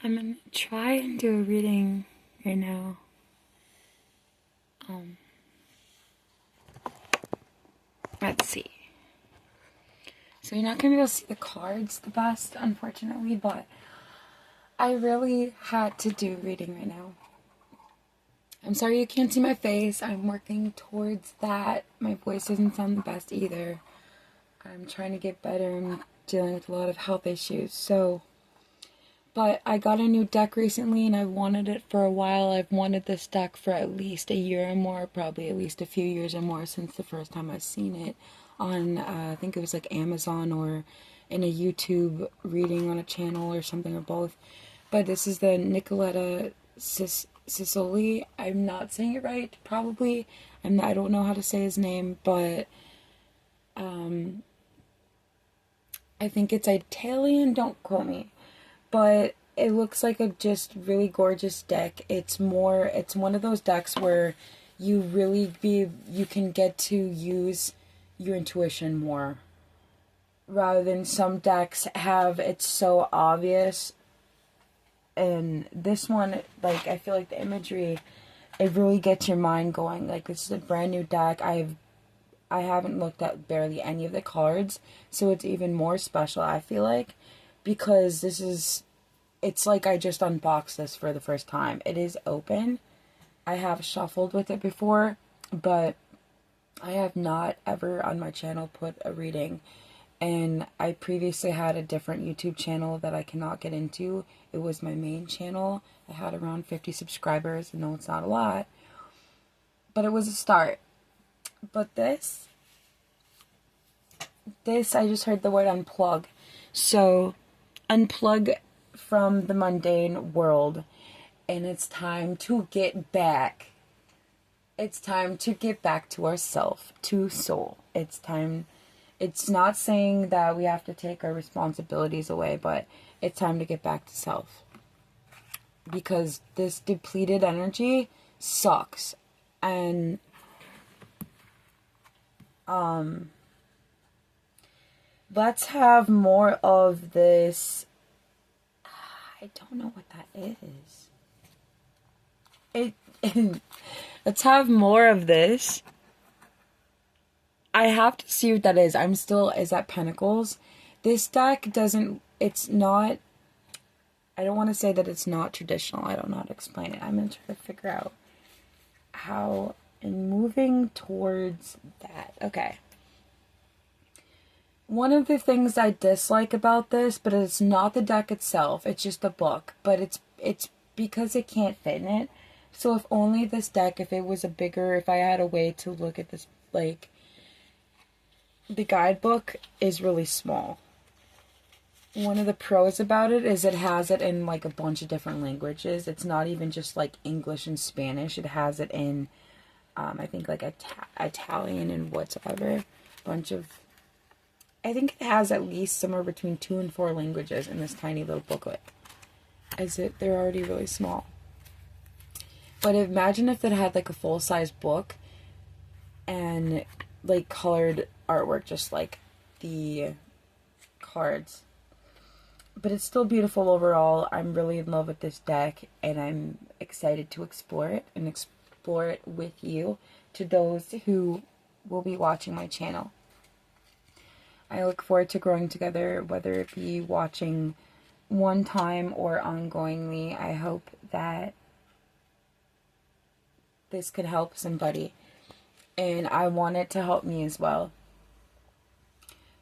I'm gonna try and do a reading right now. Let's see. So you're not gonna be able to see the cards the best, unfortunately, but I really had to do reading right now. I'm sorry you can't see my face. I'm working towards that. My voice doesn't sound the best either. I'm trying to get better. I'm dealing with a lot of health issues. But I got a new deck recently and I've wanted it for a while. I've wanted this deck for at least a year or more, probably at least a few years or more since the first time I've seen it on, I think it was like Amazon or in a YouTube reading on a channel or something or both. But this is the Nicoletta Sicily. I'm not saying it right, probably. I don't know how to say his name, but I think it's Italian. Don't quote me. But it looks like a just really gorgeous deck. It's one of those decks where you can get to use your intuition more. Rather than some decks have it's so obvious. And this one, like, I feel like the imagery, it really gets your mind going. Like, this is a brand new deck. I haven't looked at barely any of the cards, so it's even more special, I feel like, because it's like I just unboxed this for the first time. It is open. I have shuffled with it before, but I have not ever on my channel put a reading. And I previously had a different YouTube channel that I cannot get into. It was my main channel. I had around 50 subscribers. I know it's not a lot, but it was a start. But this I just heard the word unplug. So unplug from the mundane world, and it's time to get back. It's time to get back to ourself, to soul. It's not saying that we have to take our responsibilities away, but it's time to get back to self. Because this depleted energy sucks. And let's have more of this. I don't know what that is. Let's have more of this. I have to see what that is. Is that Pentacles? This deck it's not, I don't want to say that it's not traditional. I don't know how to explain it. I'm going to try to figure out how, and moving towards that. Okay. One of the things I dislike about this, but it's not the deck itself, it's just the book, but it's because it can't fit in it. So if only this deck, if I had a way to look at this, like, the guidebook is really small. One of the pros about it is it has it in like a bunch of different languages. It's not even just like English and Spanish. It has it in, I think like Italian and whatsoever. I think it has at least somewhere between 2 and 4 languages in this tiny little booklet. They're already really small. But imagine if it had like a full-size book and like colored artwork just like the cards. But it's still beautiful overall. I'm really in love with this deck and I'm excited to explore it and explore it with you, to those who will be watching my channel. I look forward to growing together, whether it be watching one time or ongoingly. I hope that this could help somebody, and I want it to help me as well.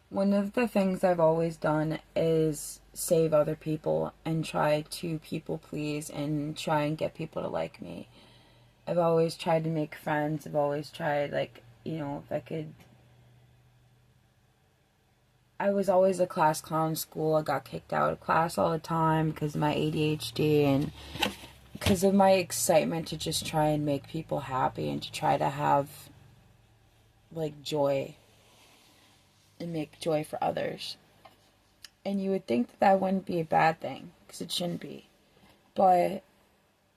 One of the things I've always done is save other people and try to people please and try and get people to like me. I've always tried to make friends. I've always tried, like, if I could. I was always a class clown in school. I got kicked out of class all the time because of my ADHD and because of my excitement to just try and make people happy and to try to have, like, joy and make joy for others. And you would think that wouldn't be a bad thing, because it shouldn't be. But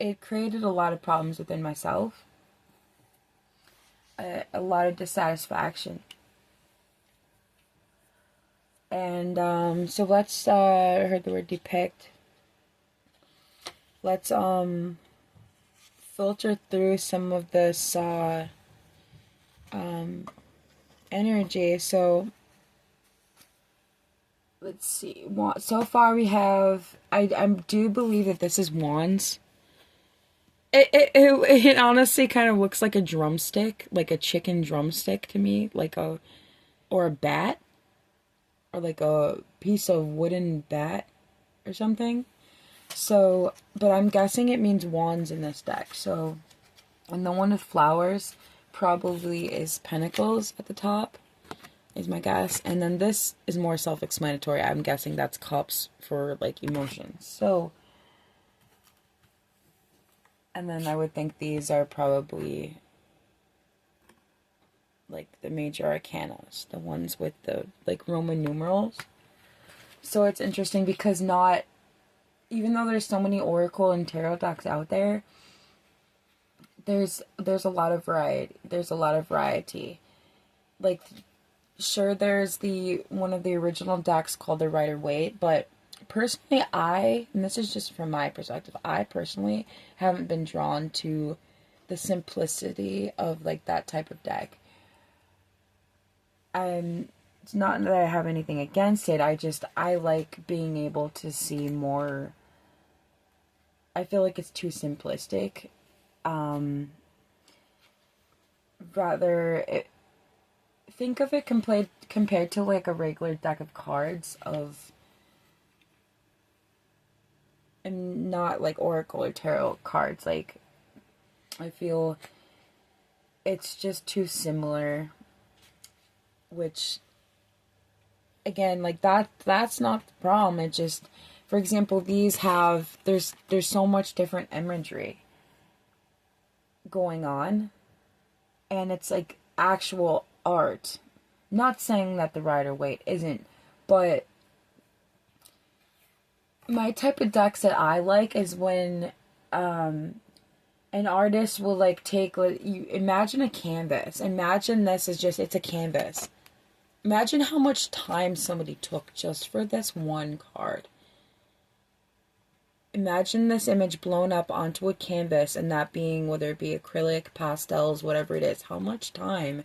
it created a lot of problems within myself. A lot of dissatisfaction. And so let's, I heard the word depict. let's filter through some of this energy. So let's see. So far we have, I do believe that this is wands. It honestly kind of looks like a drumstick, like a chicken drumstick to me, or a bat, or like a piece of wooden bat or something. So, but I'm guessing it means wands in this deck. So, and the one with flowers probably is pentacles at the top, is my guess. And then this is more self-explanatory. I'm guessing that's cups for like emotions. So, and then I would think these are probably like the major arcanas, the ones with the like Roman numerals. So it's interesting because not, even though there's so many oracle and tarot decks out there, there's a lot of variety. There's a lot of variety. Like, sure, there's the one of the original decks called the Rider-Waite, but personally, and this is just from my perspective, I personally haven't been drawn to the simplicity of like that type of deck. It's not that I have anything against it. I like being able to see more. I feel like it's too simplistic. Think of it compared to like a regular deck of cards and not like oracle or tarot cards. Like, I feel it's just too similar, which again, like that's not the problem. It just, for example, these have, there's so much different imagery going on, and it's like actual art. Not saying that the Rider-Waite isn't, but my type of decks that I like is when an artist will like take, like, you imagine a canvas. Imagine this is just, it's a canvas. Imagine how much time somebody took just for this one card. Imagine this image blown up onto a canvas, and that being, whether it be acrylic, pastels, whatever it is, how much time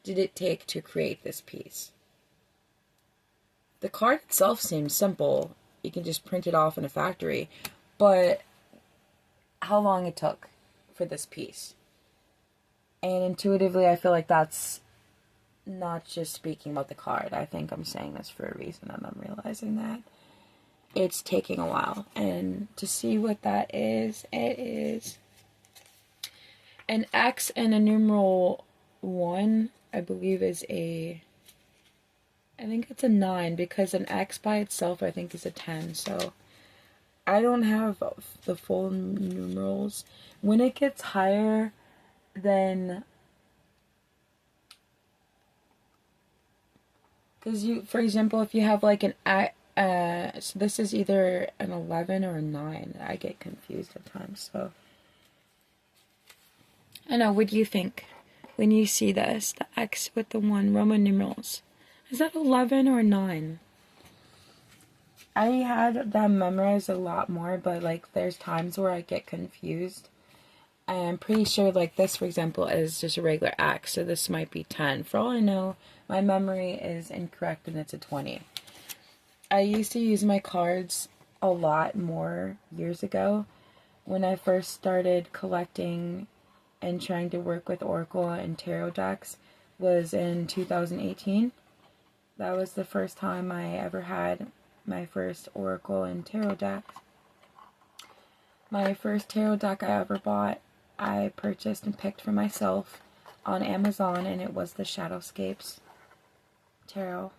did it take to create this piece? The card itself seems simple. You can just print it off in a factory. But how long it took for this piece? And intuitively, I feel like that's not just speaking about the card. I think I'm saying this for a reason, and I'm realizing that it's taking a while. And to see what that is, it is an X and a numeral 1, I believe I think it's a 9, because an X by itself I think is a 10. So I don't have the full numerals. When it gets higher than, because for example, if you have like so this is either an 11 or a 9. I get confused at times. So I know, what do you think when you see this? The X with the 1, Roman numerals. Is that 11 or 9? I had that memorized a lot more, but like there's times where I get confused. I'm pretty sure like this, for example, is just a regular X, so this might be 10. For all I know, my memory is incorrect and it's a 20. I used to use my cards a lot more years ago when I first started collecting and trying to work with oracle and tarot decks. Was in 2018. That was the first time I ever had my first oracle and tarot deck. My first tarot deck I ever bought, I purchased and picked for myself on Amazon, and it was the Shadowscapes Tarot.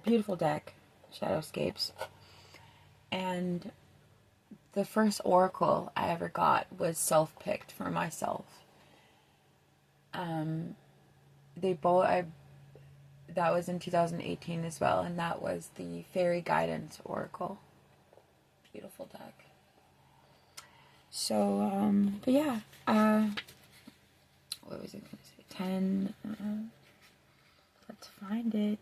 Beautiful deck, Shadowscapes. And the first oracle I ever got was self-picked for myself. That was in 2018 as well, and that was the Fairy Guidance Oracle. Beautiful deck. So, but yeah, what was it going to say? 10, let's find it.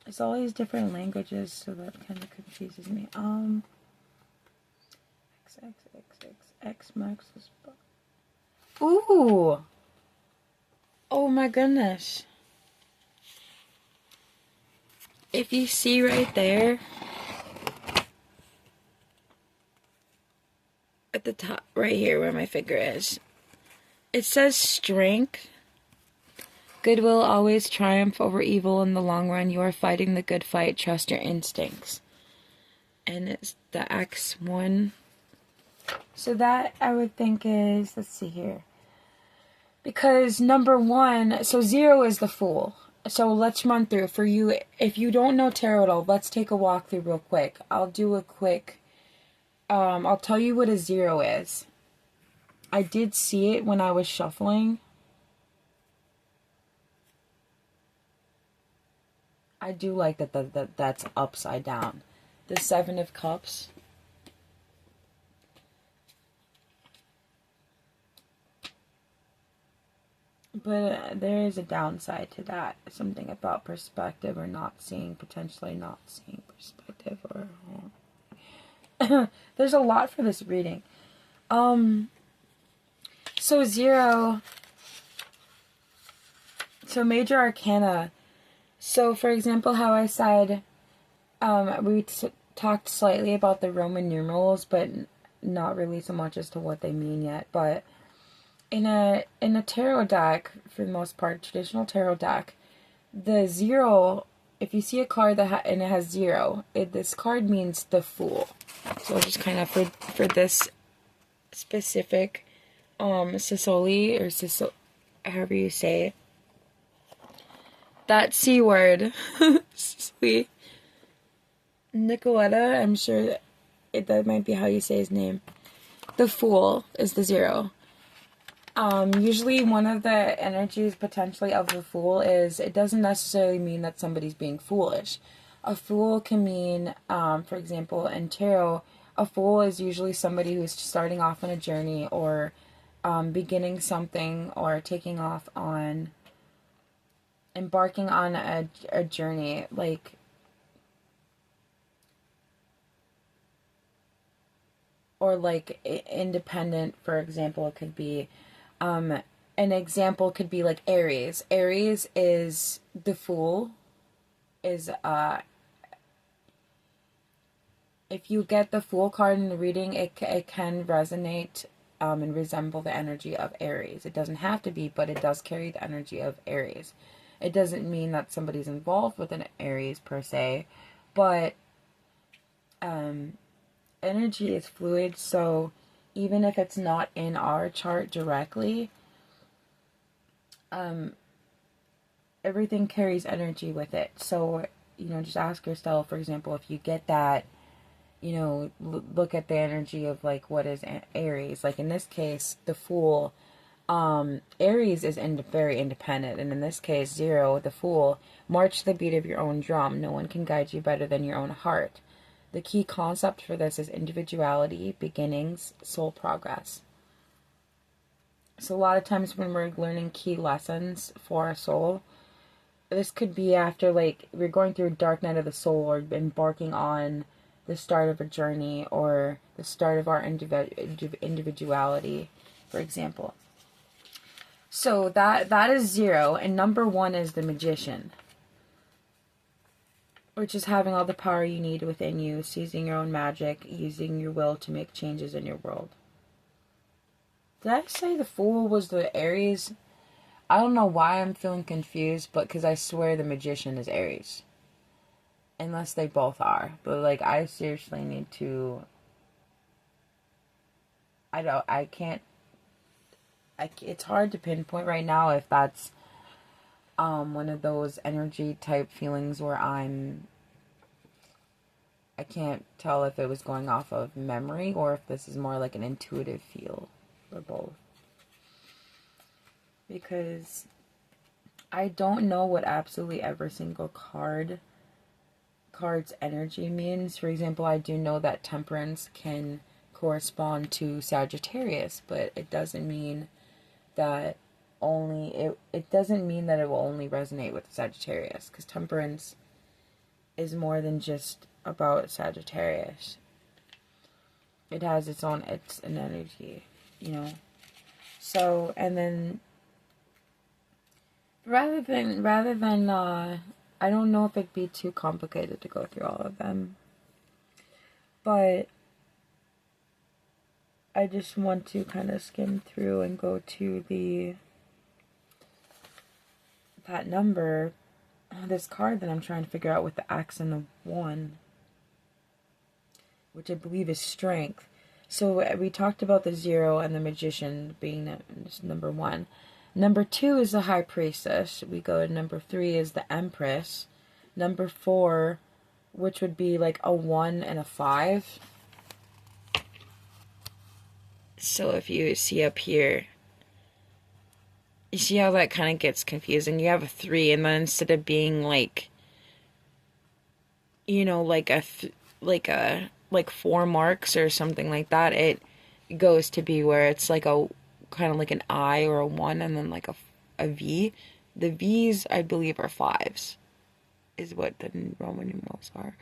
It's all these different languages, so that kind of confuses me. X marks the spot. Ooh! Oh my goodness. If you see right there, at the top, right here where my finger is, it says strength. Good will always triumph over evil in the long run. You are fighting the good fight. Trust your instincts. And it's the X1. So that I would think is, let's see here. Because number 1, so 0 is the Fool. So let's run through. For you, if you don't know tarot at all, let's take a walk through real quick. I'll do a quick, I'll tell you what a 0 is. I did see it when I was shuffling. I do like that's upside down. The 7 of Cups. But there is a downside to that. Something about perspective or not seeing, potentially not seeing perspective or... There's a lot for this reading. So 0... So Major Arcana... So, for example, how I said, we talked slightly about the Roman numerals, but not really so much as to what they mean yet. But in a tarot deck, for the most part, traditional tarot deck, the 0, if you see a card and it has 0, this card means the Fool. So just kind of for this specific Sicily, or however you say it. That C word, sweet Nicoletta, I'm sure that might be how you say his name. The Fool is the 0. Usually one of the energies potentially of the Fool is, it doesn't necessarily mean that somebody's being foolish. A fool can mean, for example, in tarot, a fool is usually somebody who's starting off on a journey, or beginning something, or taking off on... embarking on a journey, like, or like independent, for example. It could be, an example could be like Aries. Aries is the Fool, is, if you get the Fool card in the reading, it can resonate, and resemble the energy of Aries. It doesn't have to be, but it does carry the energy of Aries. It doesn't mean that somebody's involved with an Aries per se, but energy is fluid, so even if it's not in our chart directly, everything carries energy with it. So, just ask yourself, for example, if you get that, look at the energy of, like, what is Aries. Like, in this case, the Fool... Aries is very independent, and in this case, 0, the Fool, march to the beat of your own drum. No one can guide you better than your own heart. The key concept for this is individuality, beginnings, soul progress. So a lot of times when we're learning key lessons for our soul, this could be after, like, we're going through a dark night of the soul, or embarking on the start of a journey, or the start of our individuality, for example. So that is 0, and number 1 is the Magician, which is having all the power you need within you, seizing your own magic, using your will to make changes in your world. Did I say the Fool was the Aries? I don't know why I'm feeling confused, but because I swear the Magician is Aries. Unless they both are. But, like, I seriously need to... it's hard to pinpoint right now if that's one of those energy type feelings where I can't tell if it was going off of memory, or if this is more like an intuitive feel, or both. Because I don't know what absolutely every single card's energy means. For example, I do know that Temperance can correspond to Sagittarius, but it doesn't mean that it doesn't mean that it will only resonate with Sagittarius, because Temperance is more than just about Sagittarius. It has it's an energy, you know. So, and then rather than I don't know if it'd be too complicated to go through all of them, but I just want to kind of skim through and go to that number, this card that I'm trying to figure out with the Axe and the 1, which I believe is strength. So we talked about the 0 and the Magician being number 1. Number 2 is the High Priestess. We go to number 3 is the Empress. Number 4, which would be like a 1 and a 5. So if you see up here, you see how that kind of gets confusing? You have a 3, and then instead of being like, you know, like like 4 marks or something like that, it goes to be where it's like a kind of like an I or a 1 and then like a V. The V's, I believe, are 5s, is what the Roman numerals are.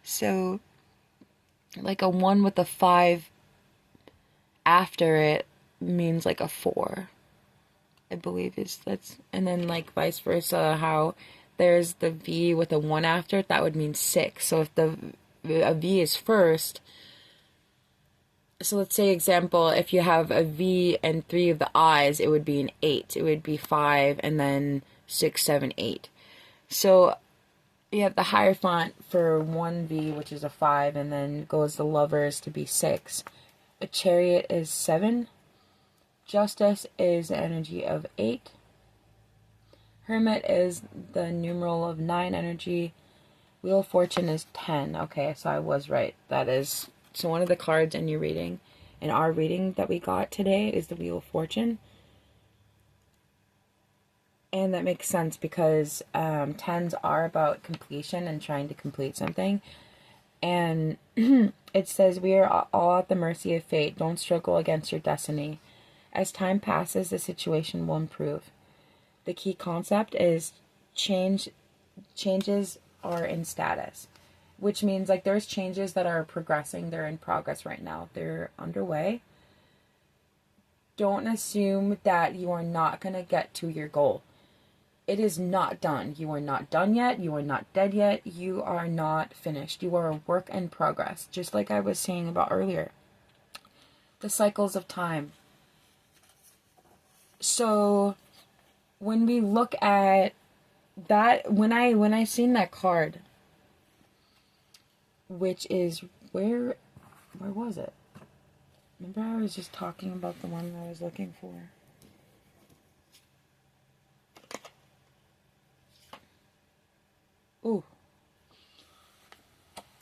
So like a 1 with a 5 after it means like a 4, I believe that's, and then like vice versa, how there's the V with a 1 after it, that would mean 6. So if a V is first, so let's say example, if you have a V and 3 of the I's, it would be an 8. It would be 5 and then 6, 7, 8. So you have the Hierophant for 1V, which is a 5, and then goes the Lovers to be 6. A Chariot is 7. Justice is the energy of 8. Hermit is the numeral of 9 energy. Wheel of Fortune is 10. Okay, so I was right. That is, so one of the cards in our reading that we got today is the Wheel of Fortune. And that makes sense because 10s are about completion and trying to complete something. And it says, we are all at the mercy of fate. Don't struggle against your destiny. As time passes, the situation will improve. The key concept is changes are in status, which means like there's changes that are progressing. They're in progress right now. They're underway. Don't assume that you are not going to get to your goal. It is not done. You are not done yet. You are not dead yet. You are not finished. You are a work in progress. Just like I was saying about earlier. The cycles of time. So when we look at that, when I seen that card, which is where was it? Remember I was just talking about the one I was looking for. Ooh.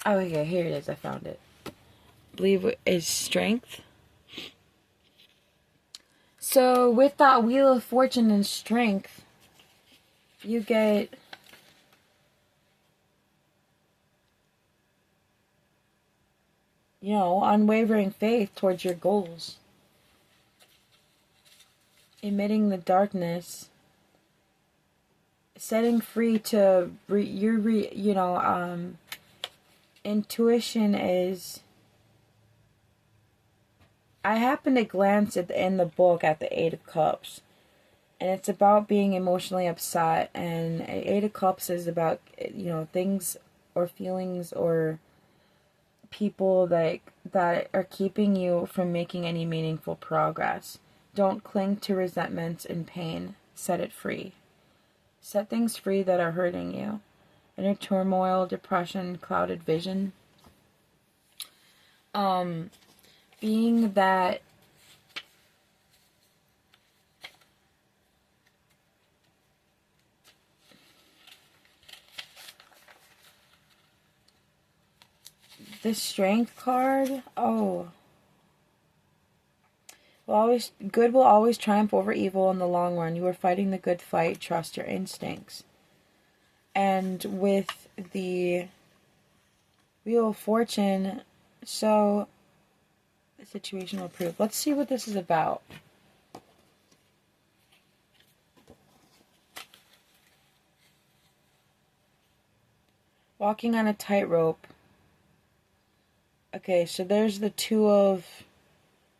Oh yeah, here it is. I found it. I believe it is strength. So with that Wheel of Fortune and strength, you get unwavering faith towards your goals. Emitting the darkness. Setting free to intuition is, I happened to glance in the book at the 8 of Cups, and it's about being emotionally upset, and 8 of Cups is about things or feelings or people that are keeping you from making any meaningful progress. Don't cling to resentments and pain. Set it free. Set things free that are hurting you. Inner turmoil, depression, clouded vision. Being that the Strength card, good will always triumph over evil in the long run. You are fighting the good fight. Trust your instincts. And with the Wheel of Fortune, so the situation will prove. Let's see what this is about. Walking on a tightrope. Okay, so there's the Two of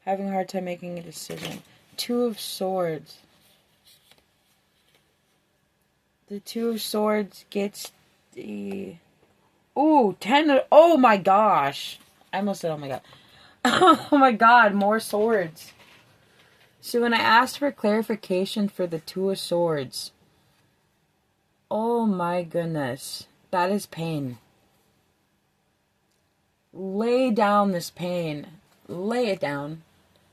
having a hard time making a decision. Two of Swords. The Two of Swords gets the... Ooh, 10 of... Oh my gosh. I almost said oh my god. Oh my god, more swords. So when I asked for clarification for the Two of Swords, oh my goodness, that is pain. Lay down this pain. Lay it down.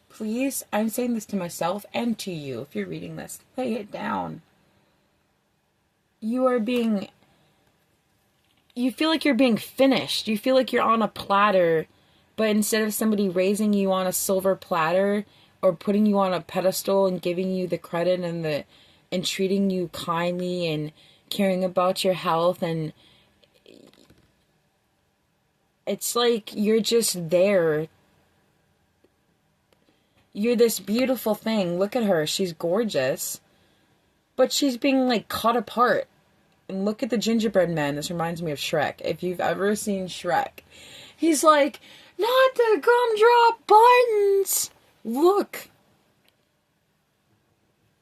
Please, I'm saying this to myself and to you if you're reading this. Lay it down. You feel like you're being finished. You feel like you're on a platter, but instead of somebody raising you on a silver platter or putting you on a pedestal and giving you the credit and treating you kindly and caring about your health, and it's like you're just there. You're this beautiful thing. Look at her. She's gorgeous. But she's being like cut apart. And look at the gingerbread man. This reminds me of Shrek. If you've ever seen Shrek, he's like, not the gumdrop buttons. Look.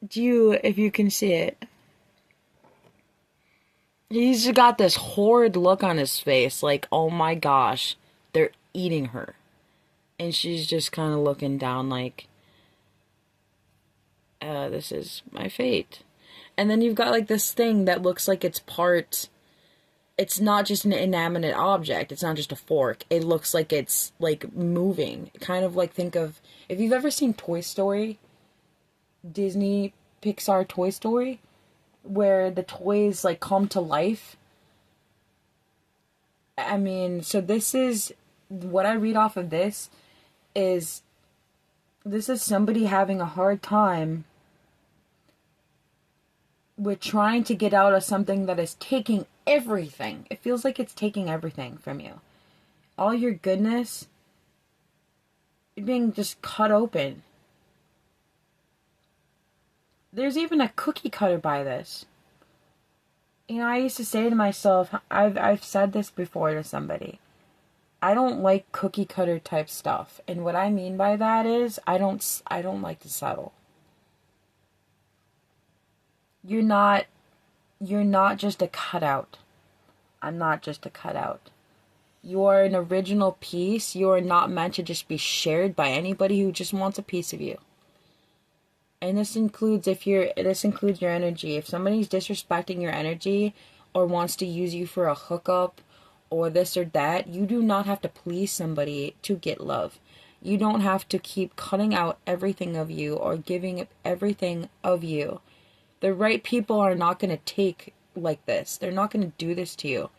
If you can see it. He's got this horrid look on his face. Like, oh my gosh, they're eating her. And she's just kind of looking down like, this is my fate. And then you've got like this thing that looks like it's not just an inanimate object. It's not just a fork. It looks like it's like moving. Kind of like, think of, if you've ever seen Toy Story, Disney, Pixar Toy Story, where the toys like come to life. I mean, so this is, what I read off of this is somebody having a hard time with trying to get out of something that is taking everything. It feels like it's taking everything from you. All your goodness, you're being just cut open. There's even a cookie cutter by this. You know, I used to say to myself, I've said this before to somebody, I don't like cookie cutter type stuff. And what I mean by that is I don't like to settle. You're not just a cutout. I'm not just a cutout. You are an original piece. You are not meant to just be shared by anybody who just wants a piece of you. And this includes your energy. If somebody's disrespecting your energy or wants to use you for a hookup or this or that, you do not have to please somebody to get love. You don't have to keep cutting out everything of you or giving everything of you. The right people are not going to take like this. They're not going to do this to you.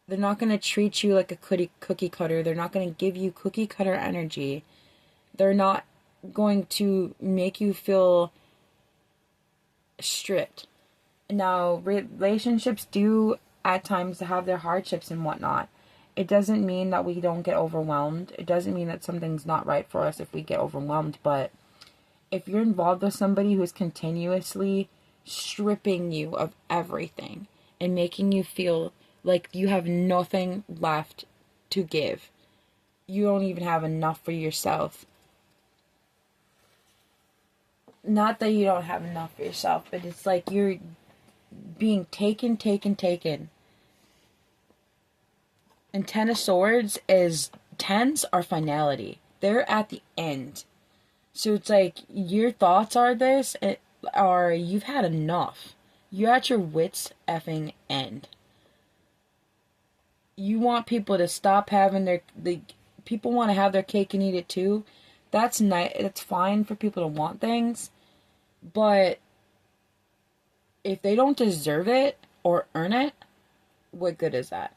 They're not going to treat you like a cookie cutter. They're not going to give you cookie cutter energy. They're not going to make you feel stripped. Now, relationships do at times have their hardships and whatnot. It doesn't mean that we don't get overwhelmed. It doesn't mean that something's not right for us if we get overwhelmed, but if you're involved with somebody who's continuously stripping you of everything and making you feel like you have nothing left to give, you don't even have enough for yourself. Not that you don't have enough for yourself, but it's like you're being taken. And Ten of Swords tens are finality. They're at the end. So it's like your thoughts are you've had enough. You're at your wits effing end. You want people to stop having people want to have their cake and eat it too. That's nice. It's fine for people to want things, but if they don't deserve it or earn it, what good is that?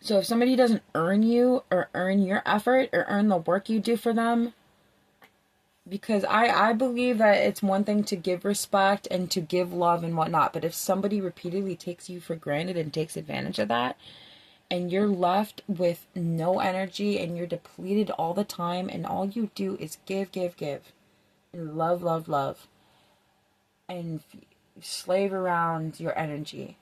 So if somebody doesn't earn you or earn your effort or earn the work you do for them, because I believe that it's one thing to give respect and to give love and whatnot, but if somebody repeatedly takes you for granted and takes advantage of that, and you're left with no energy and you're depleted all the time and all you do is give, and love, and slave around your energy,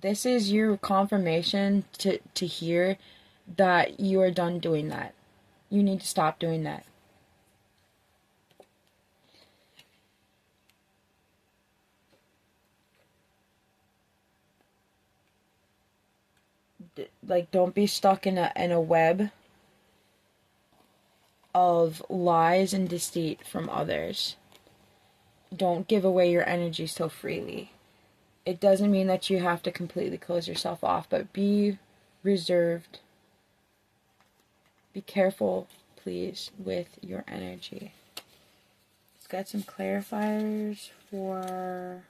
This is your confirmation to hear that you are done doing that. You need to stop doing that. Like, don't be stuck in a web of lies and deceit from others. Don't give away your energy so freely. It doesn't mean that you have to completely close yourself off, but be reserved. Be careful, please, with your energy. Let's get some clarifiers for,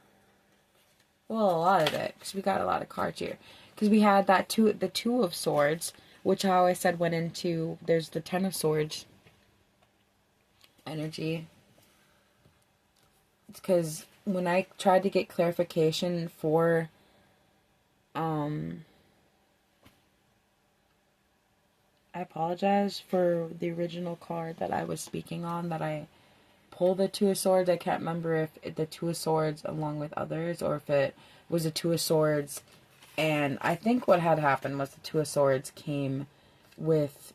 well, a lot of it, because we got a lot of cards here. Because we had the Two of Swords, which, how I said, went into, there's the Ten of Swords energy. It's because when I tried to get clarification for I apologize for the original card that I was speaking on, that I pulled the Two of Swords. I can't remember if the Two of Swords along with others, or if it was a Two of Swords, and I think what had happened was the Two of Swords came with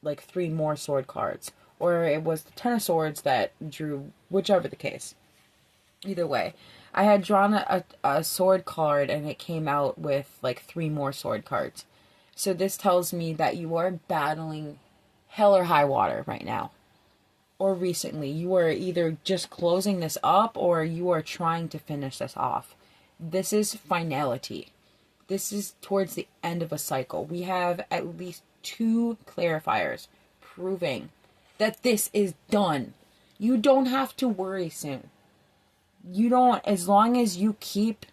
like 3 more sword cards, or it was the Ten of Swords that drew, whichever the case. Either way, I had drawn a sword card and it came out with like 3 more sword cards. So this tells me that you are battling hell or high water right now. Or recently. You are either just closing this up or you are trying to finish this off. This is finality. This is towards the end of a cycle. We have at least 2 clarifiers proving that this is done. You don't have to worry soon. You don't, as long as you keep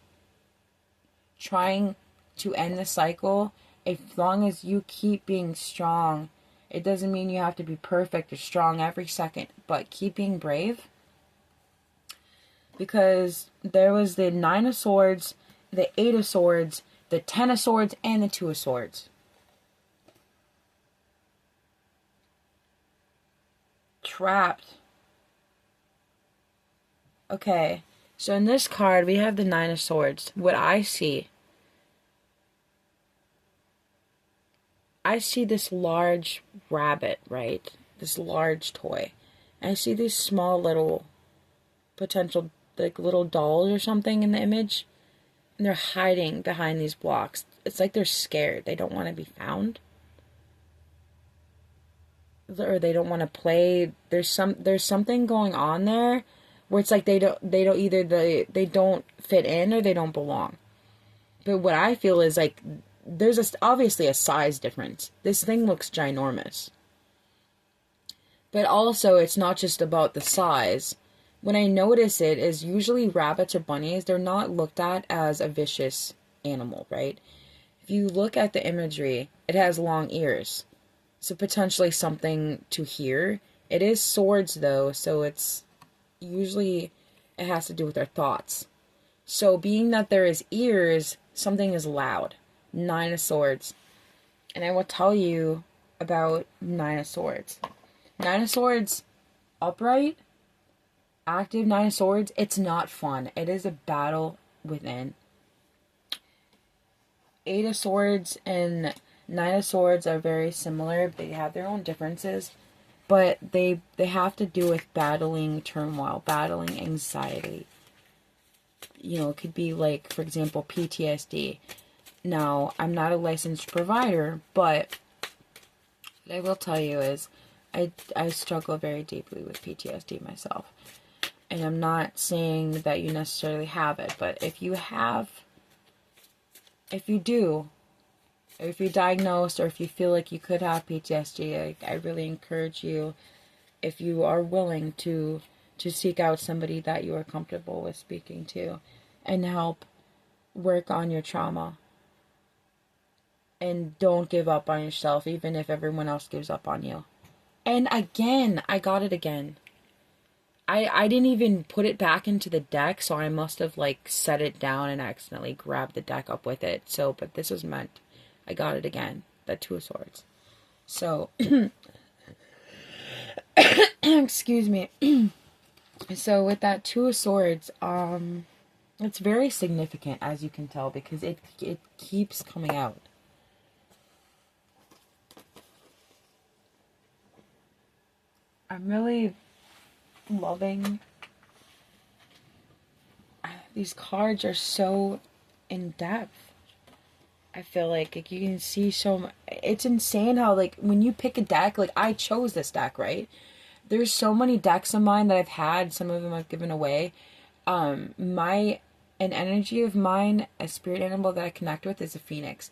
trying to end the cycle, as long as you keep being strong, it doesn't mean you have to be perfect or strong every second, but keep being brave. Because there was the 9 of Swords, the 8 of Swords, the 10 of Swords, and the 2 of Swords. Trapped. Okay, so in this card, we have the 9 of Swords. What I see this large rabbit, right? This large toy. And I see these small little potential, like, little dolls or something in the image. And they're hiding behind these blocks. It's like they're scared. They don't want to be found. Or they don't want to play. There's something going on there where it's like they don't fit in or they don't belong. But what I feel is like there's obviously a size difference. This thing looks ginormous. But also, it's not just about the size. When I notice it, is usually rabbits or bunnies, they're not looked at as a vicious animal, right? If you look at the imagery, it has long ears. So potentially something to hear. It is swords, though, so it's usually, it has to do with their thoughts. So being that there is ears, something is loud. 9 of Swords. And I will tell you about 9 of Swords. 9 of Swords, upright, active 9 of Swords, it's not fun. It is a battle within. 8 of Swords and 9 of Swords are very similar. They have their own differences. But they have to do with battling turmoil, battling anxiety. You know, it could be like, for example, PTSD. Now, I'm not a licensed provider, but what I will tell you is I struggle very deeply with PTSD myself. And I'm not saying that you necessarily have it, but if you do, or if you're diagnosed, or if you feel like you could have PTSD, I really encourage you, if you are willing to seek out somebody that you are comfortable with speaking to and help work on your trauma. And don't give up on yourself, even if everyone else gives up on you. And again, I got it again. I didn't even put it back into the deck, so I must have, like, set it down and accidentally grabbed the deck up with it. So, but this was meant. I got it again. That 2 of Swords. So, excuse me. So, with that 2 of Swords, It's very significant, as you can tell, because it keeps coming out. I'm really loving these cards are so in depth. I feel like you can see so much. It's insane how, like, when you pick a deck, like, I chose this deck, right? There's so many decks of mine that I've had. Some of them I've given away. An energy of mine, a spirit animal that I connect with is a phoenix.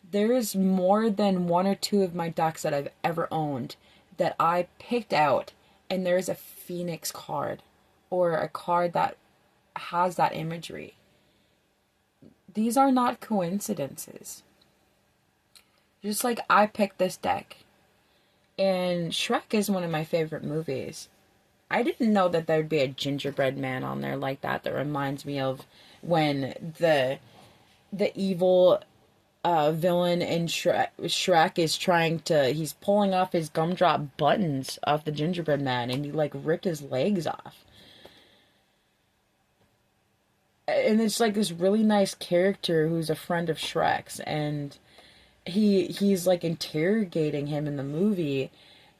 There's more than one or two of my decks that I've ever owned that I picked out, and there's a phoenix card or a card that has that imagery. These are not coincidences. Just like I picked this deck. And Shrek is one of my favorite movies. I didn't know that there'd be a gingerbread man on there like that that reminds me of when the evil villain in Shrek is he's pulling off his gumdrop buttons off the gingerbread man, and he like ripped his legs off. And it's like this really nice character who's a friend of Shrek's, and he's like interrogating him in the movie,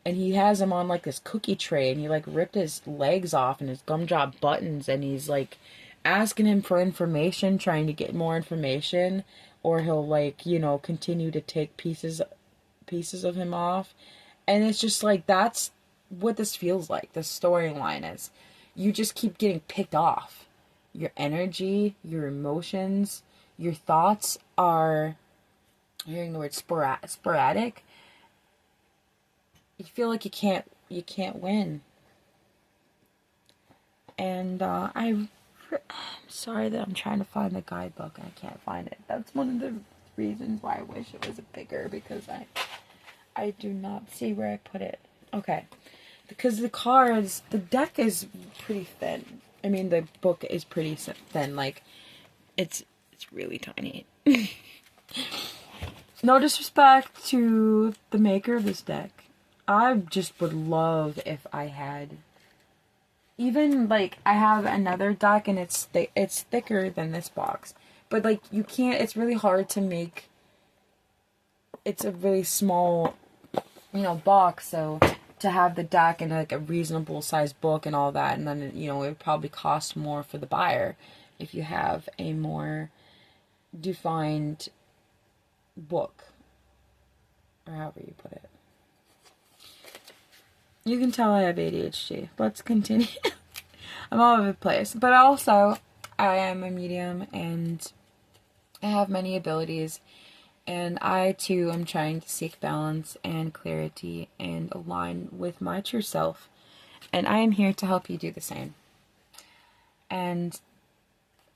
and he has him on like this cookie tray, and he like ripped his legs off and his gumdrop buttons, and he's like asking him for information, trying to get more information, or he'll like, continue to take pieces of him off. And it's just like, that's what this feels like. The storyline is you just keep getting picked off. Your energy, your emotions, your thoughts are, I'm hearing the word sporadic. You feel like you can't win. And I'm sorry that I'm trying to find the guidebook and I can't find it. That's one of the reasons why I wish it was bigger, because I do not see where I put it. Okay. Because the deck is pretty thin. I mean, the book is pretty thin. Like, it's really tiny. No disrespect to the maker of this deck. I just would love if I had, even like, I have another deck and it's thicker than this box. But like, you can't, it's really hard to make, it's a really small, box, so to have the deck and like a reasonable sized book and all that, and then it would probably cost more for the buyer if you have a more defined book, or however you put it. You can tell I have ADHD. Let's continue. I'm all over the place, but also I am a medium and I have many abilities. And I, too, am trying to seek balance and clarity and align with my true self. And I am here to help you do the same. And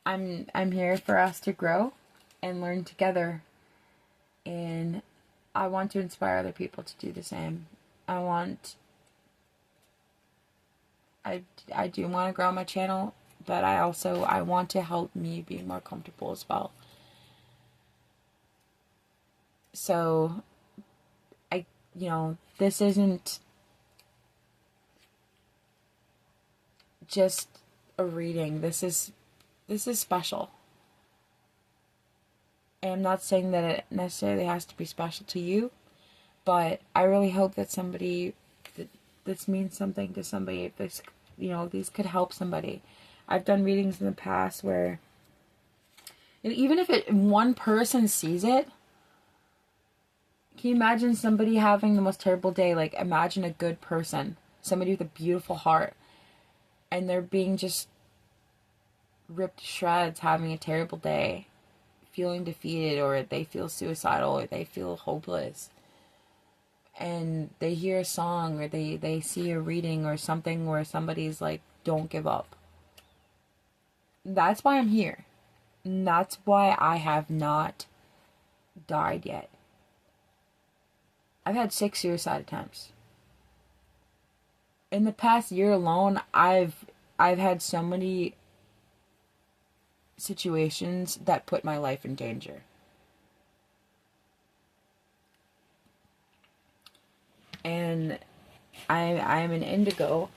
I'm here for us to grow and learn together. And I want to inspire other people to do the same. I do want to grow my channel, but I want to help me be more comfortable as well. So, this isn't just a reading. This is special. And I'm not saying that it necessarily has to be special to you, but I really hope that this means something to somebody. If this, these could help somebody. I've done readings in the past where, even if one person sees it, can you imagine somebody having the most terrible day? Like, imagine a good person, somebody with a beautiful heart, and they're being just ripped to shreds, having a terrible day, feeling defeated, or they feel suicidal, or they feel hopeless. And they hear a song, or they see a reading or something where somebody's like, don't give up. That's why I'm here. And that's why I have not died yet. I've had 6 suicide attempts. In the past year alone, I've had so many situations that put my life in danger. And I'm an indigo,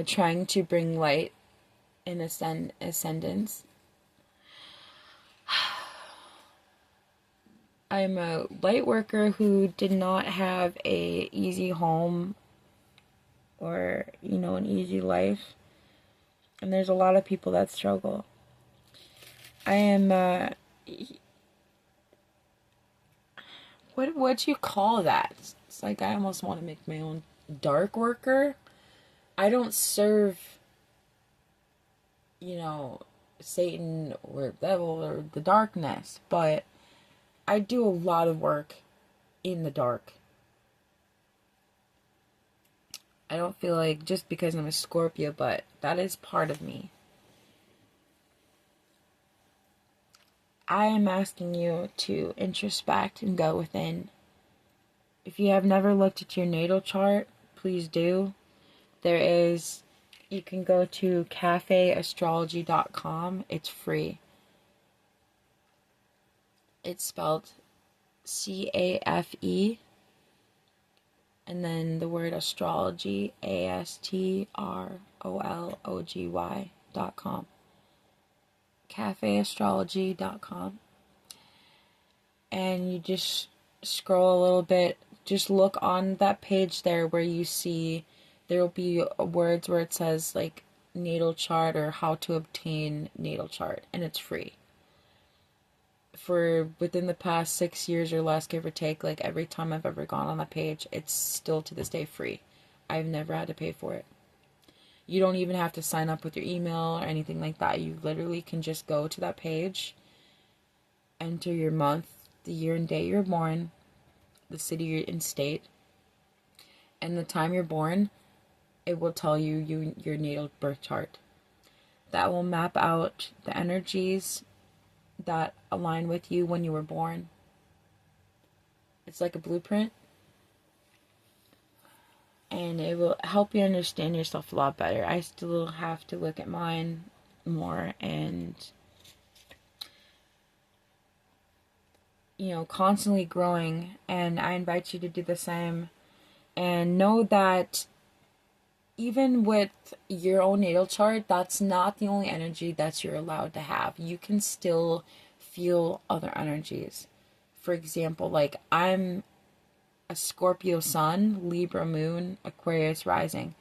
trying to bring light in ascendance. I'm a light worker who did not have a easy home or, an easy life. And there's a lot of people that struggle. I am, what you call that? It's like I almost want to make my own dark worker. I don't serve, Satan or devil or the darkness, but I do a lot of work in the dark. I don't feel like just because I'm a Scorpio, but that is part of me. I am asking you to introspect and go within. If you have never looked at your natal chart, please do. You can go to cafeastrology.com. It's free. It's spelled CAFE, and then the word astrology, ASTROLOGY.com. Cafeastrology.com. And you just scroll a little bit. Just look on that page there where you see there will be words where it says like natal chart or how to obtain natal chart, and it's free. For within the past 6 years or less, give or take, like every time I've ever gone on that page, it's still to this day free. I've never had to pay for it. You don't even have to sign up with your email or anything like that. You literally can just go to that page, enter your month, the year and day you're born, the city and state, and the time you're born. It will tell you your natal birth chart. That will map out the energies that align with you when you were born. It's like a blueprint. And it will help you understand yourself a lot better. I still have to look at mine more and, constantly growing. And I invite you to do the same. And know that even with your own natal chart, that's not the only energy that you're allowed to have. You can still feel other energies. For example, like I'm a Scorpio sun, Libra moon, Aquarius rising.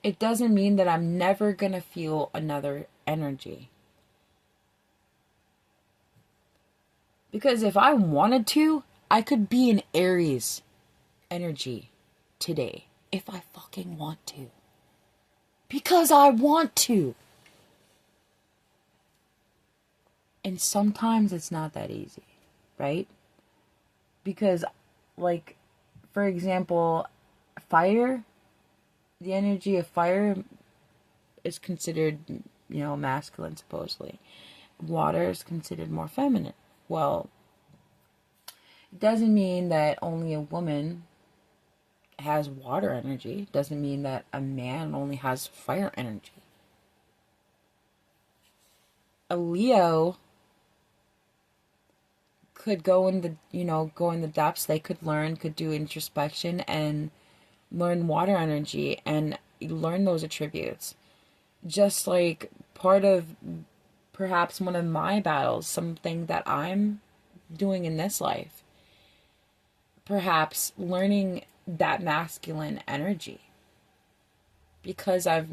It doesn't mean that I'm never going to feel another energy. Because if I wanted to, I could be an Aries energy today. If I fucking want to. Because I want to. And sometimes it's not that easy, right? Because, like, for example, fire, the energy of fire is considered, masculine, supposedly. Water is considered more feminine. Well, it doesn't mean that only a woman has water energy. It doesn't mean that a man only has fire energy. A Leo could go in the depths. They could do introspection and learn water energy and learn those attributes. Just like part of perhaps one of my battles, something that I'm doing in this life, perhaps learning that masculine energy. Because I'm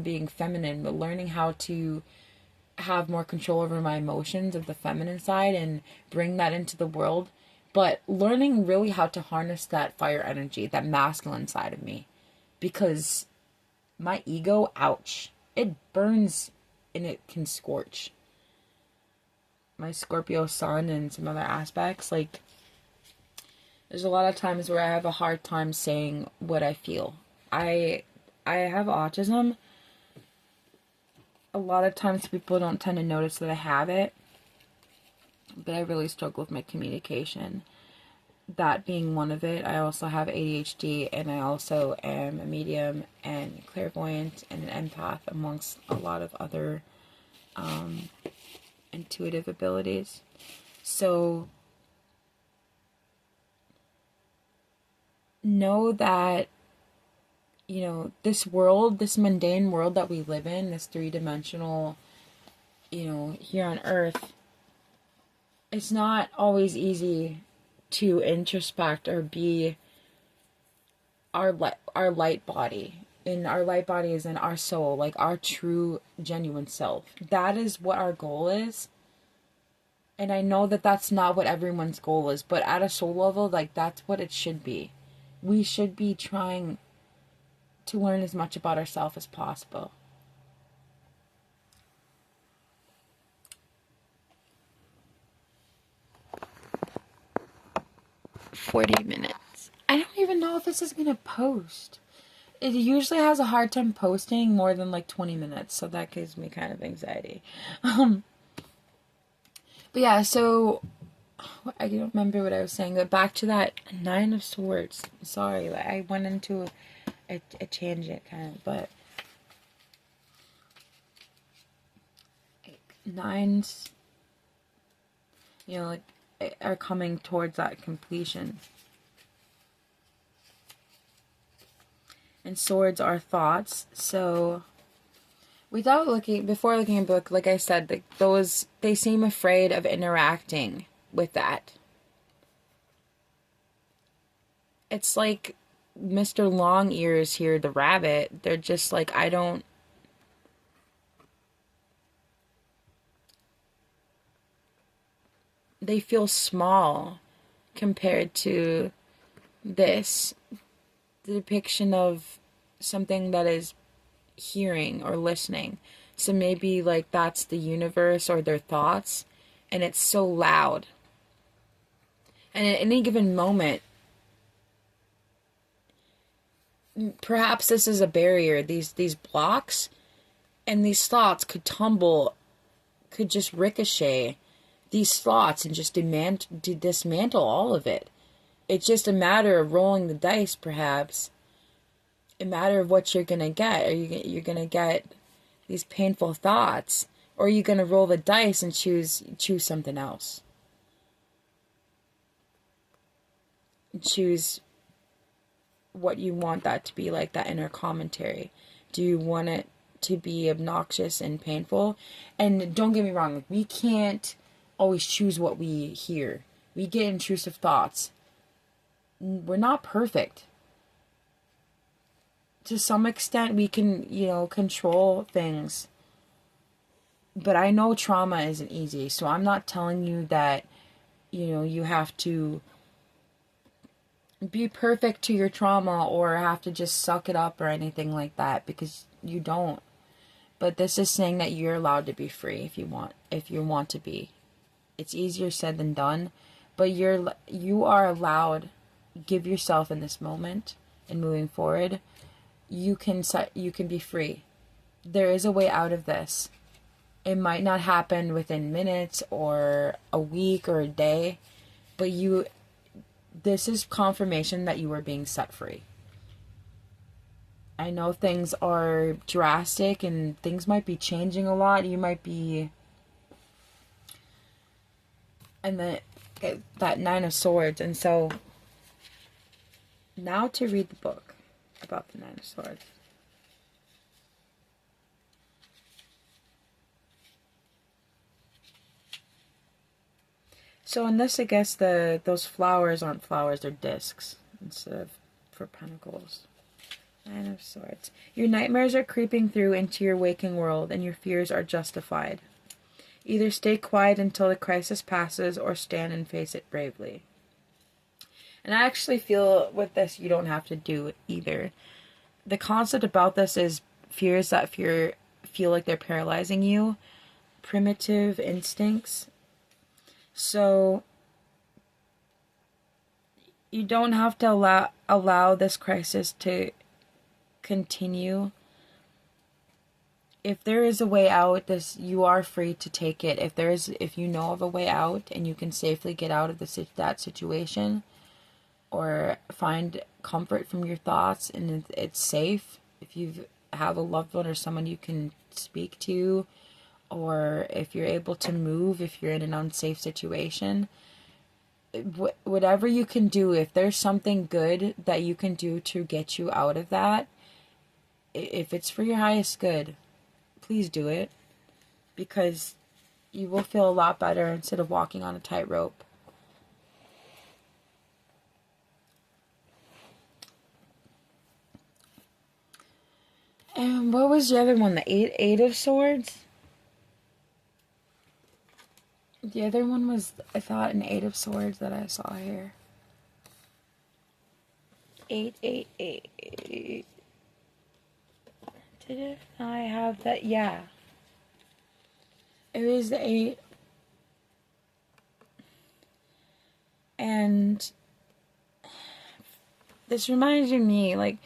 being feminine, but learning how to have more control over my emotions of the feminine side and bring that into the world, but learning really how to harness that fire energy, that masculine side of me, because my ego, ouch, it burns and it can scorch. My Scorpio sun and some other aspects, like, there's a lot of times where I have a hard time saying what I feel. I have autism. A lot of times people don't tend to notice that I have it, but I really struggle with my communication. That being one of it. I also have ADHD, and I also am a medium and clairvoyant and an empath, amongst a lot of other intuitive abilities. So know that this world, this mundane world that we live in, this three-dimensional, here on Earth, it's not always easy to introspect or be our light body. And our light body is in our soul, like our true, genuine self. That is what our goal is. And I know that that's not what everyone's goal is, but at a soul level, like, that's what it should be. We should be trying to learn as much about ourselves as possible. $40. I don't even know if this is gonna post. It usually has a hard time posting more than like 20 minutes, so that gives me kind of anxiety. But yeah, so I don't remember what I was saying, but back to that Nine of Swords. Sorry, I went into a tangent kind of, but nines, like, are coming towards that completion. And swords are thoughts, so before looking at a book, like I said, they seem afraid of interacting with that. It's like Mr. Long Ears here, the rabbit. They're just like, they feel small compared to this. The depiction of something that is hearing or listening. So maybe like that's the universe or their thoughts, and it's so loud. And at any given moment, perhaps this is a barrier, these blocks, and these thoughts could just ricochet these thoughts and just dismantle all of it. It's just a matter of rolling the dice, perhaps. A matter of what you're gonna get. You're gonna get these painful thoughts, or are you gonna roll the dice and choose something else? Choose what you want that to be, like that inner commentary. Do you want it to be obnoxious and painful? And don't get me wrong, we can't always choose what we hear. We get intrusive thoughts. We're not perfect. To some extent, we can, control things. But I know trauma isn't easy, so I'm not telling you that, you have to be perfect to your trauma or have to just suck it up or anything like that, because you don't. But this is saying that you're allowed to be free if you want to be. It's easier said than done, but you are allowed. Give yourself in this moment and moving forward, you can be free. There is a way out of this. It might not happen within minutes or a week or a day, but this is confirmation that you are being set free. I know things are drastic and things might be changing a lot. You might be, and that Nine of Swords, and so now to read the book about the Nine of Swords. So in this, I guess those flowers aren't flowers, they're discs instead of for pentacles. Nine of Swords. Your nightmares are creeping through into your waking world, and your fears are justified. Either stay quiet until the crisis passes, or stand and face it bravely. And I actually feel with this, you don't have to do either. The concept about this is fears that feel like they're paralyzing you. Primitive instincts. So you don't have to allow this crisis to continue. If there is a way out, you are free to take it. If you know of a way out and you can safely get out of that situation, or find comfort from your thoughts and it's safe, if you have a loved one or someone you can speak to, or if you're able to move, if you're in an unsafe situation, whatever you can do, if there's something good that you can do to get you out of that, if it's for your highest good, please do it, because you will feel a lot better instead of walking on a tightrope. And what was the other one? The eight of swords? The other one was, I thought, an eight of swords that I saw here. Eight. Did I have that? Yeah. It was the 8. And this reminds me, like,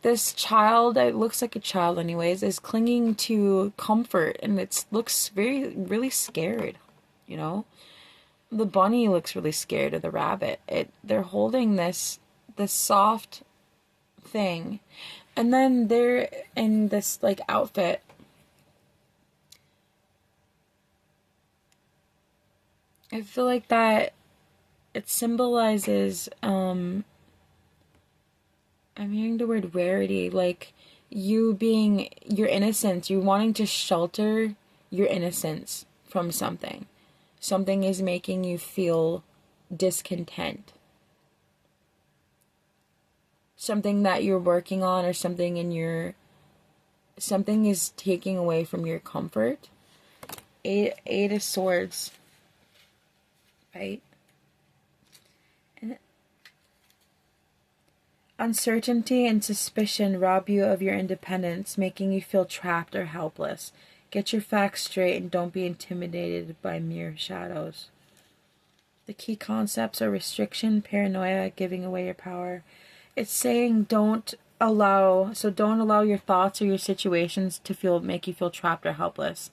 this child, it looks like a child anyways, is clinging to comfort, and it looks really scared, you know? The bunny looks really scared of the rabbit. They're holding this soft thing, and then they're in this, like, outfit. I feel like that it symbolizes, I'm hearing the word rarity, like you being your innocence, you wanting to shelter your innocence from something. Something is making you feel discontent. Something that you're working on, or something is taking away from your comfort. Eight of Swords. Right? And uncertainty and suspicion rob you of your independence, making you feel trapped or helpless. Get your facts straight and don't be intimidated by mere shadows. The key concepts are restriction, paranoia, giving away your power. It's saying don't allow your thoughts or your situations to make you feel trapped or helpless.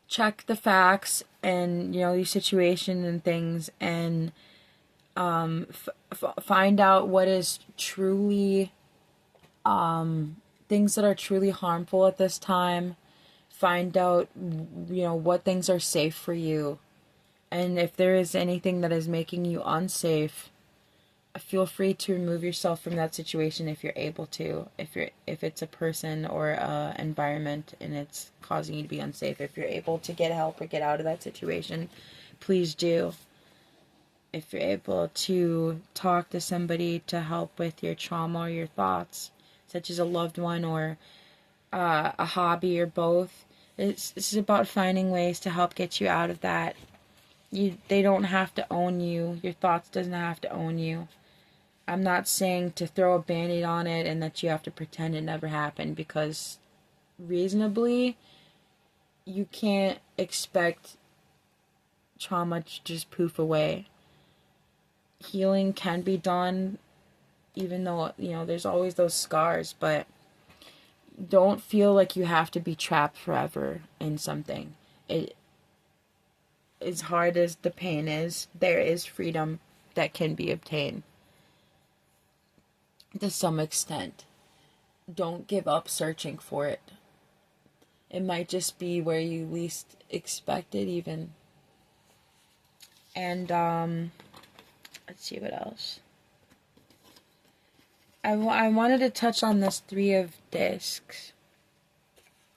Check the facts and, your situation and things, and find out what is truly things that are truly harmful at this time. Find out what things are safe for you, and if there is anything that is making you unsafe, feel free to remove yourself from that situation if you're able to. If it's a person or a environment and it's causing you to be unsafe, if you're able to get help or get out of that situation, please do. If you're able to talk to somebody to help with your trauma or your thoughts, such as a loved one or a hobby or both, this is about finding ways to help get you out of that. They don't have to own you. Your thoughts doesn't have to own you. I'm not saying to throw a band-aid on it and that you have to pretend it never happened, because reasonably, you can't expect trauma to just poof away. Healing can be done, even though, there's always those scars, but don't feel like you have to be trapped forever in something. As hard as the pain is, there is freedom that can be obtained. To some extent. Don't give up searching for it. It might just be where you least expect it even. And let's see what else. I wanted to touch on this 3 of discs.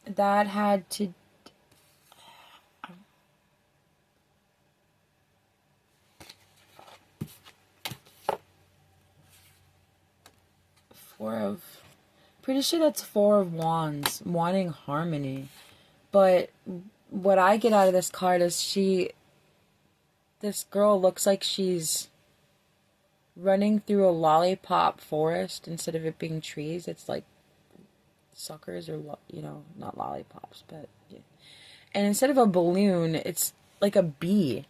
That had to... Pretty sure that's 4 of Wands, wanting harmony. But what I get out of this card is this girl looks like she's running through a lollipop forest instead of it being trees. It's like suckers, or, not lollipops, but yeah. And instead of a balloon, it's like a bee.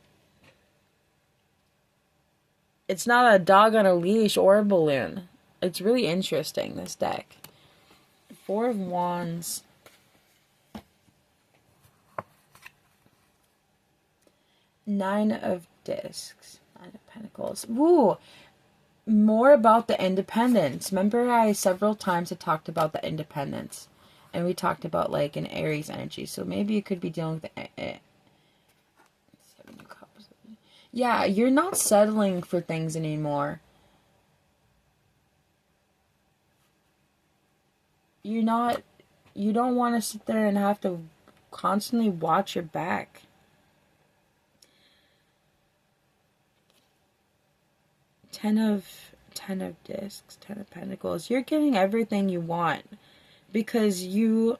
It's not a dog on a leash or a balloon. It's really interesting, this deck. 4 of Wands. Nine of Discs. 9 of Pentacles. Woo! More about the independence. Remember, I several times had talked about the independence. And we talked about, like, an Aries energy. So maybe you could be dealing with the... 7 of Cups. Yeah, you're not settling for things anymore. you're not, you don't want to sit there and have to constantly watch your back. Ten of discs, 10 of pentacles. You're getting everything you want because you,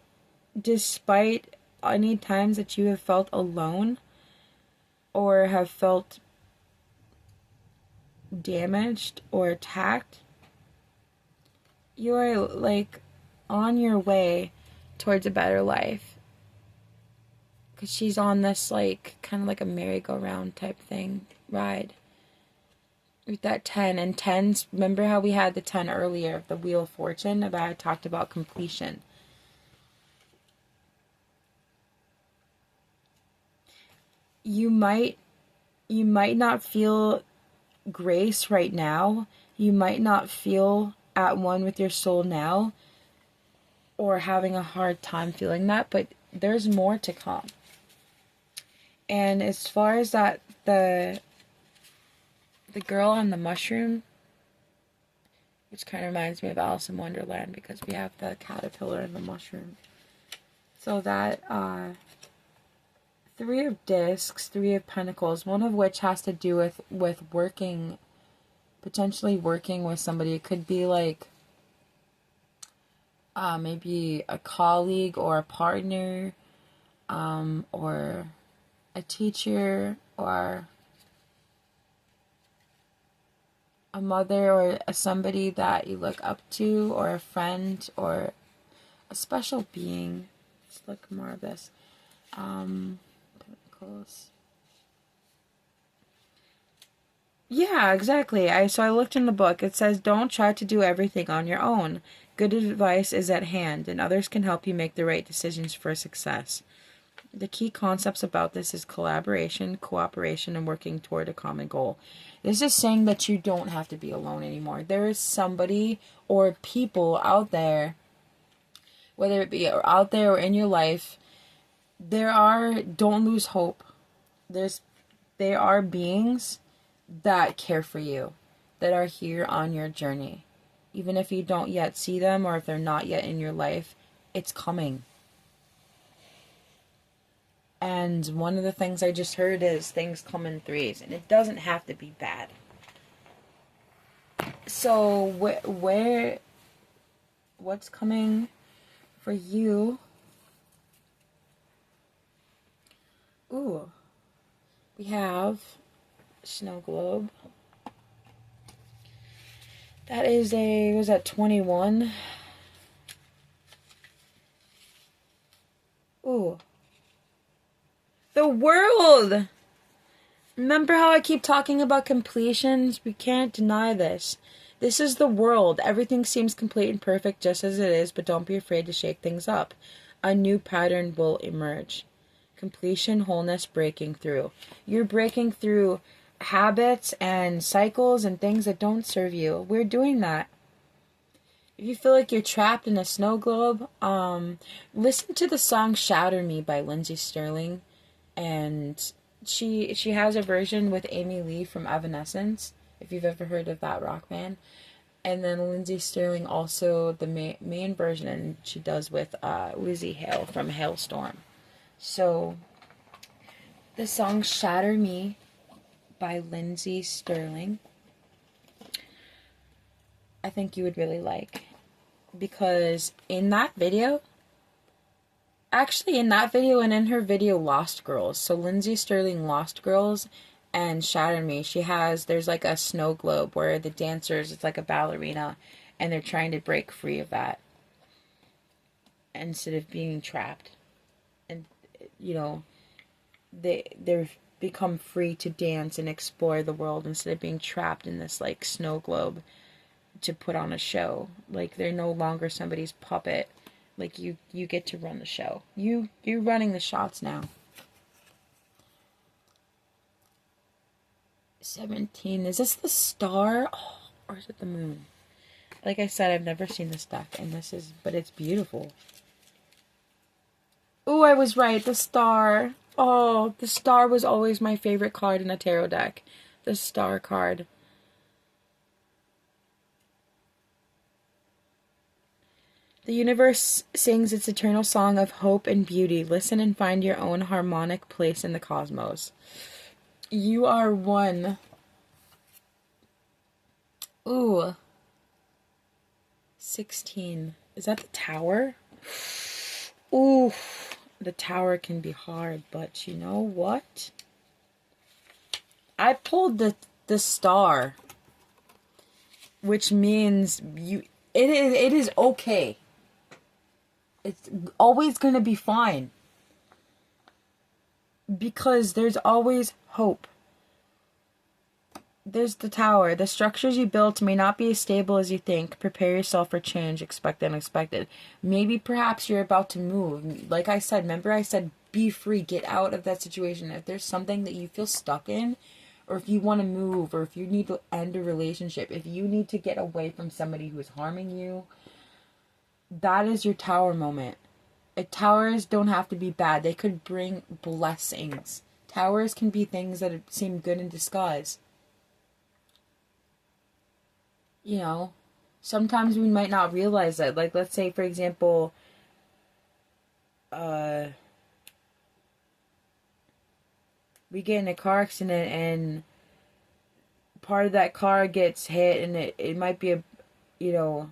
despite any times that you have felt alone or have felt damaged or attacked, you are like on your way towards a better life. Because she's on this like kind of like a merry-go-round type thing ride with that 10. And 10s, remember how we had the 10 earlier, the Wheel of Fortune, about I talked about completion. You might not feel grace right now. You might not feel at one with your soul now, or having a hard time feeling that, but there's more to come. And as far as that, the girl on the mushroom, which kind of reminds me of Alice in Wonderland because we have the caterpillar and the mushroom. So that 3 of discs, 3 of pentacles, one of which has to do with working, potentially working with somebody. It could be like maybe a colleague or a partner, or a teacher, or a mother, or somebody that you look up to, or a friend, or a special being. Let's look more of this. Pentacles. Yeah, exactly. So I looked in the book. It says, don't try to do everything on your own. Good advice is at hand, and others can help you make the right decisions for success. The key concepts about this is collaboration, cooperation, and working toward a common goal. This is saying that you don't have to be alone anymore. There is somebody or people out there, whether it be out there or in your life, don't lose hope. There are beings that care for you, that are here on your journey. Even if you don't yet see them, or if they're not yet in your life, it's coming. And one of the things I just heard is things come in threes, and it doesn't have to be bad. So what's coming for you? Ooh, we have snow globe. That is was that 21? Ooh. The world! Remember how I keep talking about completions? We can't deny this. This is the world. Everything seems complete and perfect just as it is, but don't be afraid to shake things up. A new pattern will emerge. Completion, wholeness, breaking through. You're breaking through habits and cycles and things that don't serve you. We're doing that. If you feel like you're trapped in a snow globe, listen to the song Shatter Me by Lindsey Stirling. And she has a version with Amy Lee from Evanescence, if you've ever heard of that rock band. And then Lindsey Stirling also the main version, and she does with Lizzie Hale from Hailstorm. So the song Shatter Me by Lindsey Stirling, I think you would really like, because in that video and in her video Lost Girls, so Lindsey Stirling Lost Girls and Shatter Me, there's like a snow globe where the dancers, it's like a ballerina, and they're trying to break free of that instead of being trapped. And they've become free to dance and explore the world instead of being trapped in this like snow globe to put on a show. Like, they're no longer somebody's puppet. Like, you get to run the show. You're running the shots now. 17. Is this the star? Oh, or is it the moon? Like I said, I've never seen this deck, but it's beautiful. Ooh, I was right. The star. Oh, the star was always my favorite card in a tarot deck. The star card. The universe sings its eternal song of hope and beauty. Listen and find your own harmonic place in the cosmos. You are one. Ooh. 16. Is that the tower? Ooh. The tower can be hard, but you know what? I pulled the star, which means it is okay. It's always going to be fine. Because there's always hope. There's the tower. The structures you built may not be as stable as you think. Prepare yourself for change. Expect the unexpected. Maybe perhaps you're about to move. Like I said, remember I said be free. Get out of that situation. If there's something that you feel stuck in, or if you want to move, or if you need to end a relationship, if you need to get away from somebody who is harming you, that is your tower moment. Towers don't have to be bad. They could bring blessings. Towers can be things that seem good in disguise. You know, sometimes we might not realize that. Like, let's say, for example, we get in a car accident and part of that car gets hit, and it might be you know,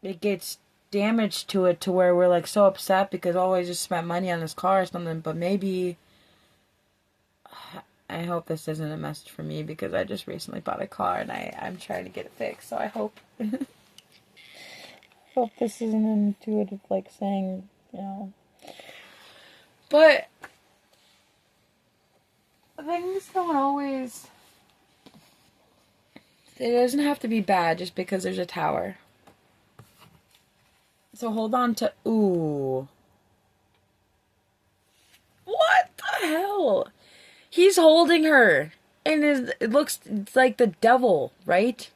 it gets damage to it to where we're like so upset because I just spent money on this car or something. But maybe, I hope this isn't a message for me because I just recently bought a car and I'm trying to get it fixed. So I hope hope this isn't intuitive, like saying, you know. But things don't always. It doesn't have to be bad just because there's a tower. So hold on to. Ooh. What the hell? He's holding her. And it looks like the devil, right?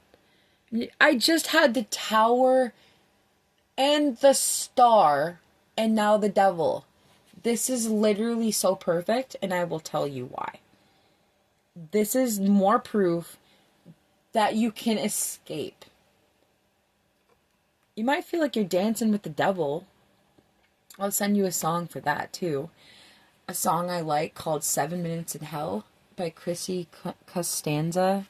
I just had the tower and the star and now the devil. This is literally so perfect, and I will tell you why. This is more proof that you can escape. You might feel like you're dancing with the devil. I'll send you a song for that too. A song I like called 7 Minutes in Hell by Chrissy Costanza.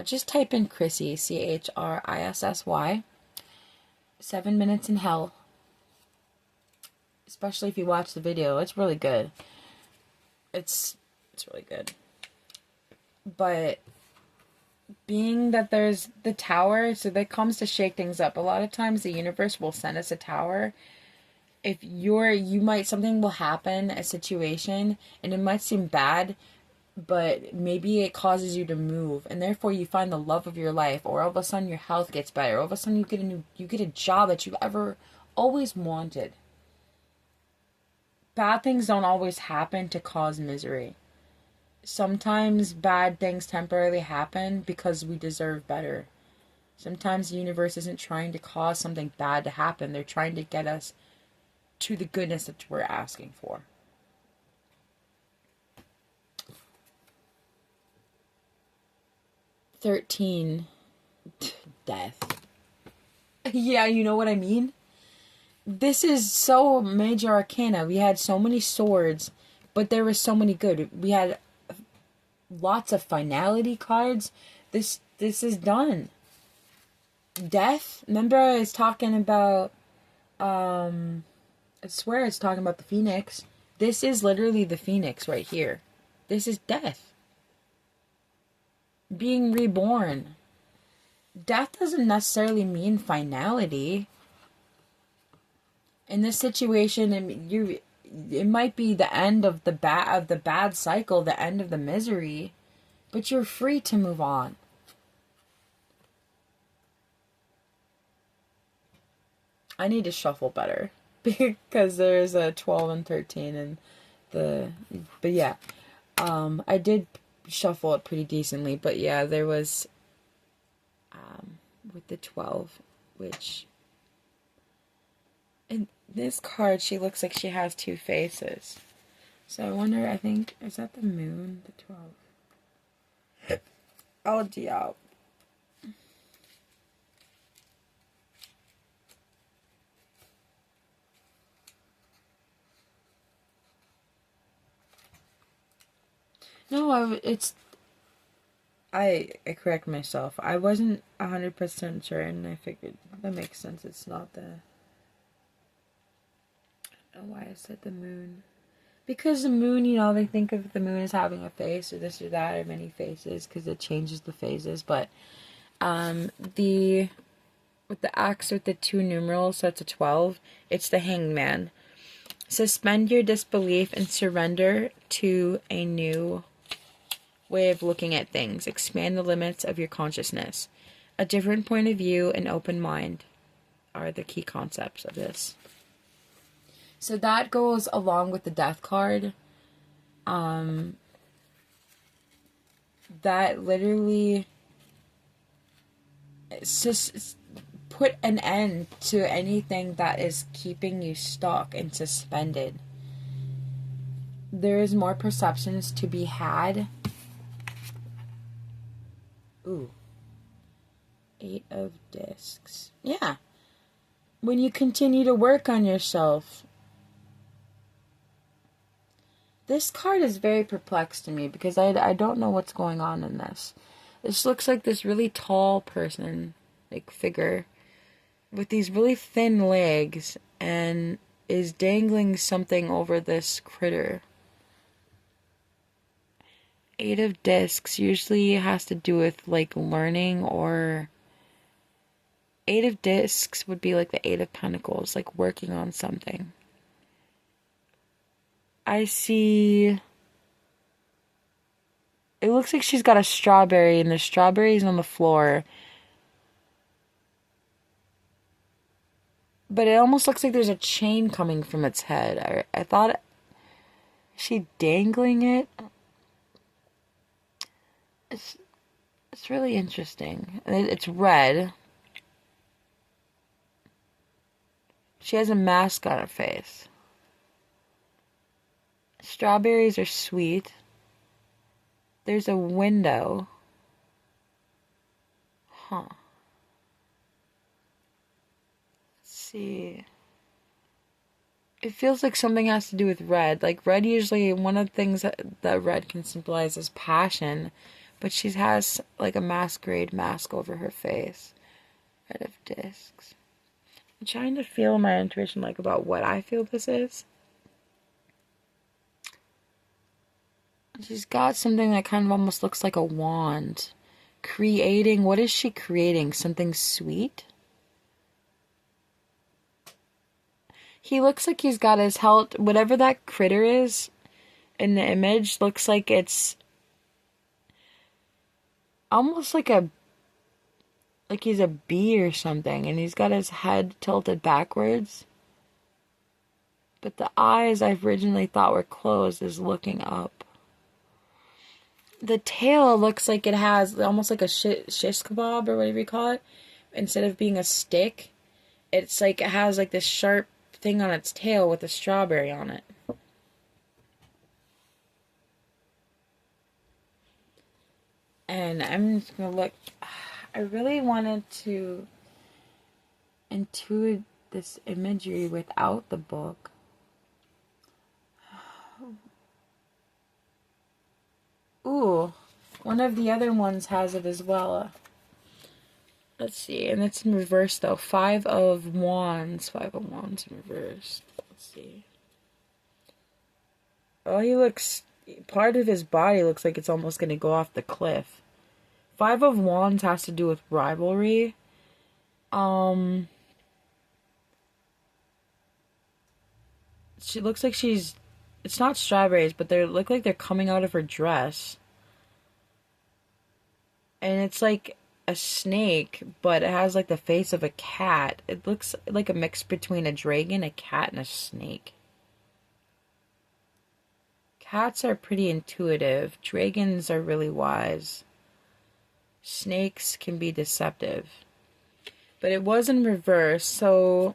Just type in Chrissy, Chrisissy. 7 Minutes in Hell. Especially if you watch the video. It's really good. It's really good. But being that there's the tower, so that comes to shake things up. A lot of times the universe will send us a tower. If something will happen, a situation, and it might seem bad, but maybe it causes you to move, and therefore you find the love of your life, or all of a sudden your health gets better, all of a sudden you get a job that you've ever always wanted. Bad things don't always happen to cause misery. Sometimes bad things temporarily happen because we deserve better. Sometimes the universe isn't trying to cause something bad to happen. They're trying to get us to the goodness that we're asking for. "13. Death." Yeah, you know what I mean? This is so major arcana. We had so many swords, but there were so many good. We had lots of finality cards. This is done. Death. Remember I was talking about, I swear it's talking about the phoenix. This is literally the phoenix right here. This is death. Being reborn. Death doesn't necessarily mean finality. In this situation, it might be the end of the bad cycle, the end of the misery, but you're free to move on. I need to shuffle better because there's a 12 and 13 and but yeah, I did shuffle it pretty decently, but yeah, there was with the 12, which in this card she looks like she has two faces. So I wonder, I think, is that the moon? The 12. Oh, diablo. No, I correct myself. I wasn't 100% sure, and I figured that makes sense. It's not the. I don't know why I said the moon. Because the moon, they think of the moon as having a face or this or that or many faces because it changes the phases. But the with the axe with the two numerals, so it's a 12. It's the hangman. Suspend your disbelief and surrender to a new way of looking at things. Expand the limits of your consciousness. A different point of view and open mind are the key concepts of this. So that goes along with the death card. That literally it's put an end to anything that is keeping you stuck and suspended. There is more perceptions to be had. Ooh. 8 of discs. Yeah. When you continue to work on yourself. This card is very perplexed to me because I don't know what's going on in this. This looks like this really tall person, like figure, with these really thin legs and is dangling something over this critter. 8 of discs usually has to do with like learning, or 8 of discs would be like the 8 of pentacles, like working on something. I see. It looks like she's got a strawberry, and the strawberry's on the floor. But it almost looks like there's a chain coming from its head. I thought, is she dangling it? It's really interesting. It's red. She has a mask on her face. Strawberries are sweet. There's a window. Huh. Let's see. It feels like something has to do with red. Like red usually, one of the things that red can symbolize is passion. But she has like a masquerade mask over her face. Red of discs. I'm trying to feel my intuition like about what I feel this is. She's got something that kind of almost looks like a wand. Creating, what is she creating? Something sweet? He looks like he's got his health, whatever that critter is in the image, looks like it's almost like he's a bee or something, and he's got his head tilted backwards. But the eyes I originally thought were closed is looking up. The tail looks like it has almost like a shish kebab or whatever you call it. Instead of being a stick, it's like it has like this sharp thing on its tail with a strawberry on it. And I'm just gonna look. I really wanted to intuit this imagery without the book. Ooh, one of the other ones has it as well. Let's see, and it's in reverse though. 5 of wands. 5 of wands in reverse. Let's see. Oh, he looks. Part of his body looks like it's almost gonna go off the cliff. 5 of wands has to do with rivalry. She looks like she's. It's not strawberries, but they look like they're coming out of her dress. And it's like a snake, but it has like the face of a cat. It looks like a mix between a dragon, a cat, and a snake. Cats are pretty intuitive. Dragons are really wise. Snakes can be deceptive. But it was in reverse, so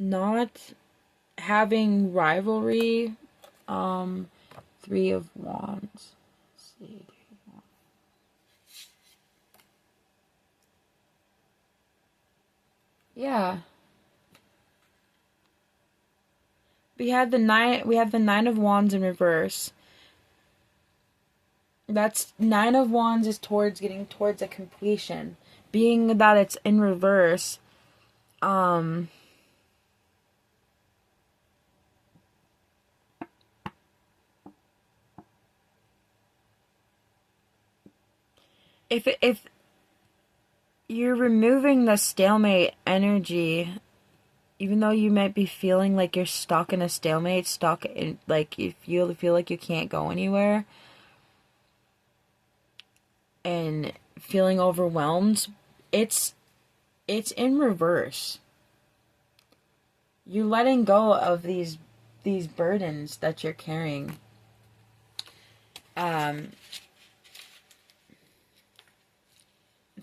not having rivalry. 3 of wands. Let's see. Yeah. We have the Nine of Wands in reverse. That's Nine of Wands is towards getting towards a completion. Being that it's in reverse, if you're removing the stalemate energy, even though you might be feeling like you're stuck in a stalemate, stuck in, like, you feel like you can't go anywhere and feeling overwhelmed, it's in reverse. You're letting go of these burdens that you're carrying.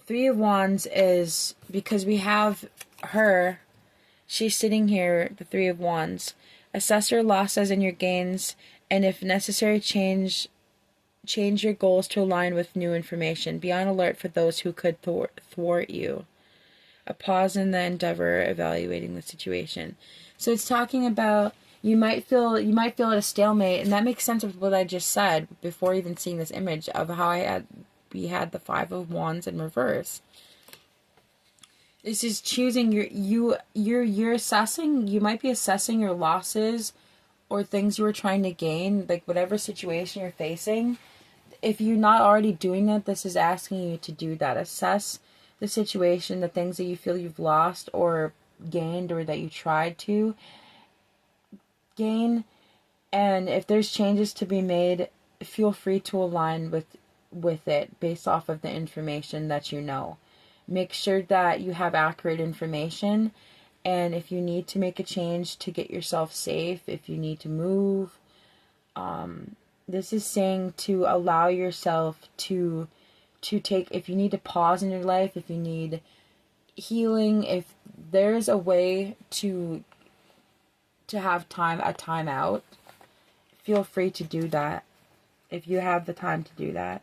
Three of Wands is because we have her. She's sitting here, the Three of Wands. Assess your losses and your gains, and if necessary, change your goals to align with new information. Be on alert for those who could thwart you. A pause in the endeavor, evaluating the situation. So it's talking about you might feel at a stalemate, and that makes sense with what I just said before even seeing this image of how we had the Five of Wands in reverse. This is choosing you're assessing. You might be assessing your losses or things you were trying to gain, like whatever situation you're facing. If you're not already doing that, this is asking you to do that. Assess the situation, the things that you feel you've lost or gained or that you tried to gain, and if there's changes to be made, feel free to align with it based off of the information that you know. Make sure that you have accurate information, and if you need to make a change to get yourself safe, if you need to move, this is saying to allow yourself to take, if you need to pause in your life, if you need healing, if there's a way to have a time out, feel free to do that if you have the time to do that.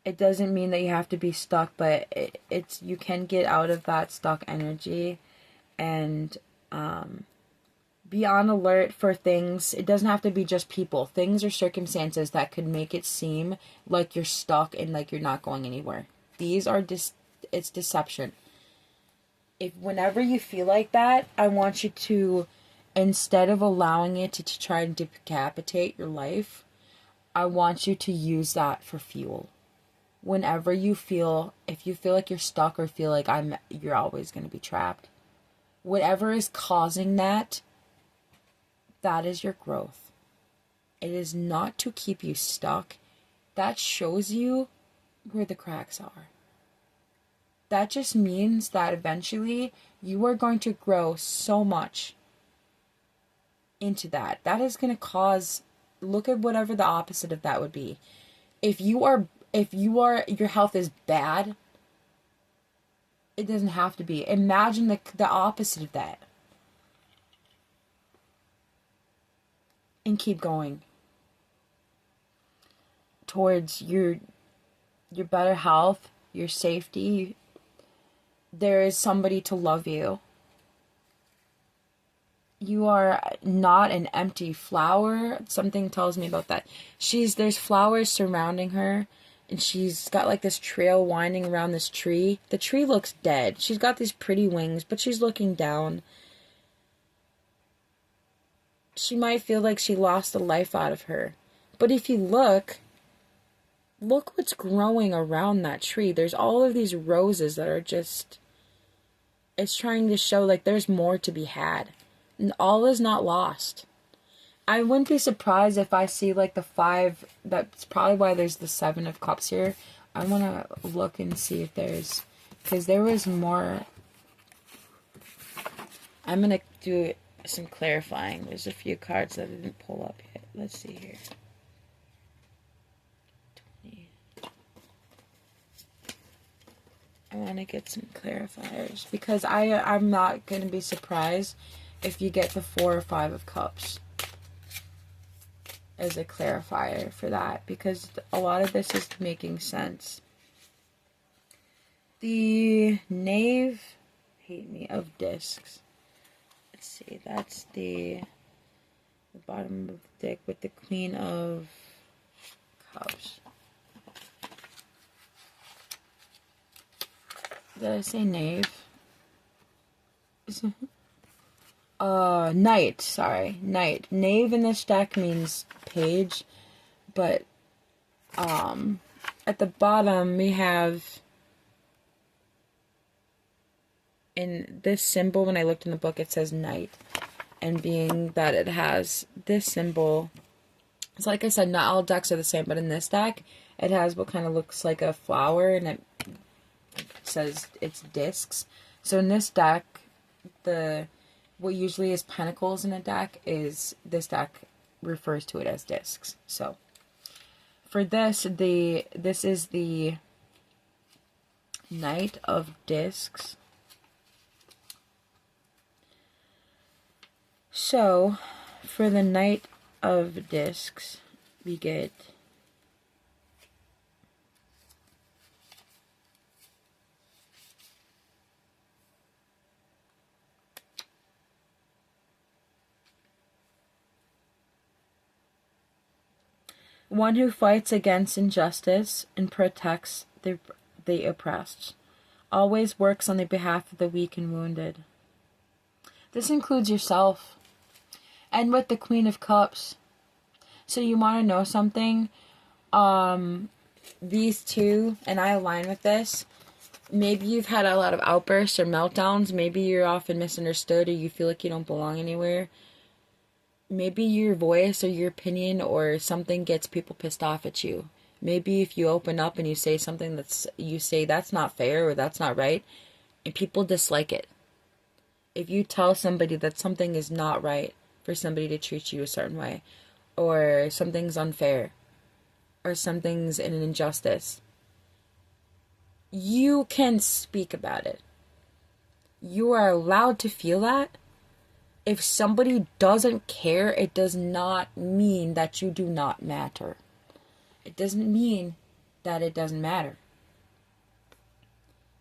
It doesn't mean that you have to be stuck, but it's you can get out of that stuck energy and be on alert for things. It doesn't have to be just people, things or circumstances that could make it seem like you're stuck and like you're not going anywhere. These are it's deception. If whenever you feel like that, I want you to, instead of allowing it to try and decapitate your life, I want you to use that for fuel. Whenever if you feel like you're stuck or feel like you're always going to be trapped, whatever is causing that is your growth. It is not to keep you stuck. That shows you where the cracks are. That just means that eventually you are going to grow so much into that. That is going to cause, look at whatever the opposite of that would be. If your health is bad, it doesn't have to be. Imagine the opposite of that. And keep going towards your better health, your safety. There is somebody to love you. You are not an empty flower. Something tells me about that. There's flowers surrounding her, and she's got like this trail winding around this tree. The tree looks dead. She's got these pretty wings, but she's looking down. She might feel like she lost the life out of her. But if you look what's growing around that tree. There's all of these roses that are just, it's trying to show like there's more to be had. And all is not lost. I wouldn't be surprised if I see like the 5, that's probably why there's the 7 of Cups here. I want to look and see if there's, because there was more. I'm going to do some clarifying. There's a few cards that I didn't pull up yet. Let's see here. 20. I want to get some clarifiers because I'm not going to be surprised if you get the 4 or 5 of Cups as a clarifier for that, because a lot of this is making sense. The Knave, hate me, of Discs. see. That's the bottom of the deck with the Queen of Cups. Did I say knave? Knight. Sorry, knight. Knave in this deck means page, but at the bottom we have, in this symbol, when I looked in the book, it says knight. And being that it has this symbol, it's like I said, not all decks are the same, but in this deck, it has what kind of looks like a flower, and it says it's discs. So in this deck, what usually is pentacles in a deck, is this deck refers to it as discs. So for this, this is the Knight of Discs. So for the Knight of Discs, we get one who fights against injustice and protects the oppressed. Always works on the behalf of the weak and wounded. This includes yourself. And with the Queen of Cups. So you want to know something? These two, and I align with this. Maybe you've had a lot of outbursts or meltdowns. Maybe you're often misunderstood, or you feel like you don't belong anywhere. Maybe your voice or your opinion or something gets people pissed off at you. Maybe if you open up and you say something that's not fair or that's not right, and people dislike it. If you tell somebody that something is not right for somebody to treat you a certain way, or something's unfair, or something's an injustice, you can speak about it. You are allowed to feel that. If somebody doesn't care, it does not mean that you do not matter. It doesn't mean that it doesn't matter.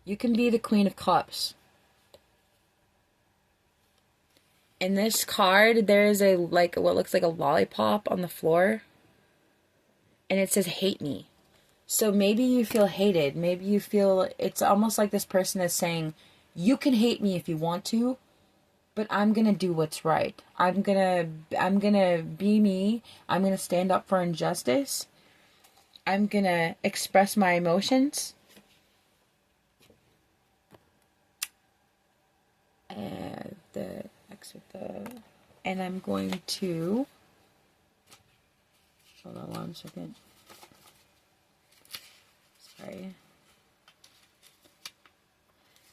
You can be the Queen of Cups. In this card, there is what looks like a lollipop on the floor. And it says, hate me. So maybe you feel hated. Maybe you feel, it's almost like this person is saying, you can hate me if you want to, but I'm going to do what's right. I'm going to be me. I'm going to stand up for injustice. I'm going to express my emotions. And I'm going to, hold on 1 second. Sorry.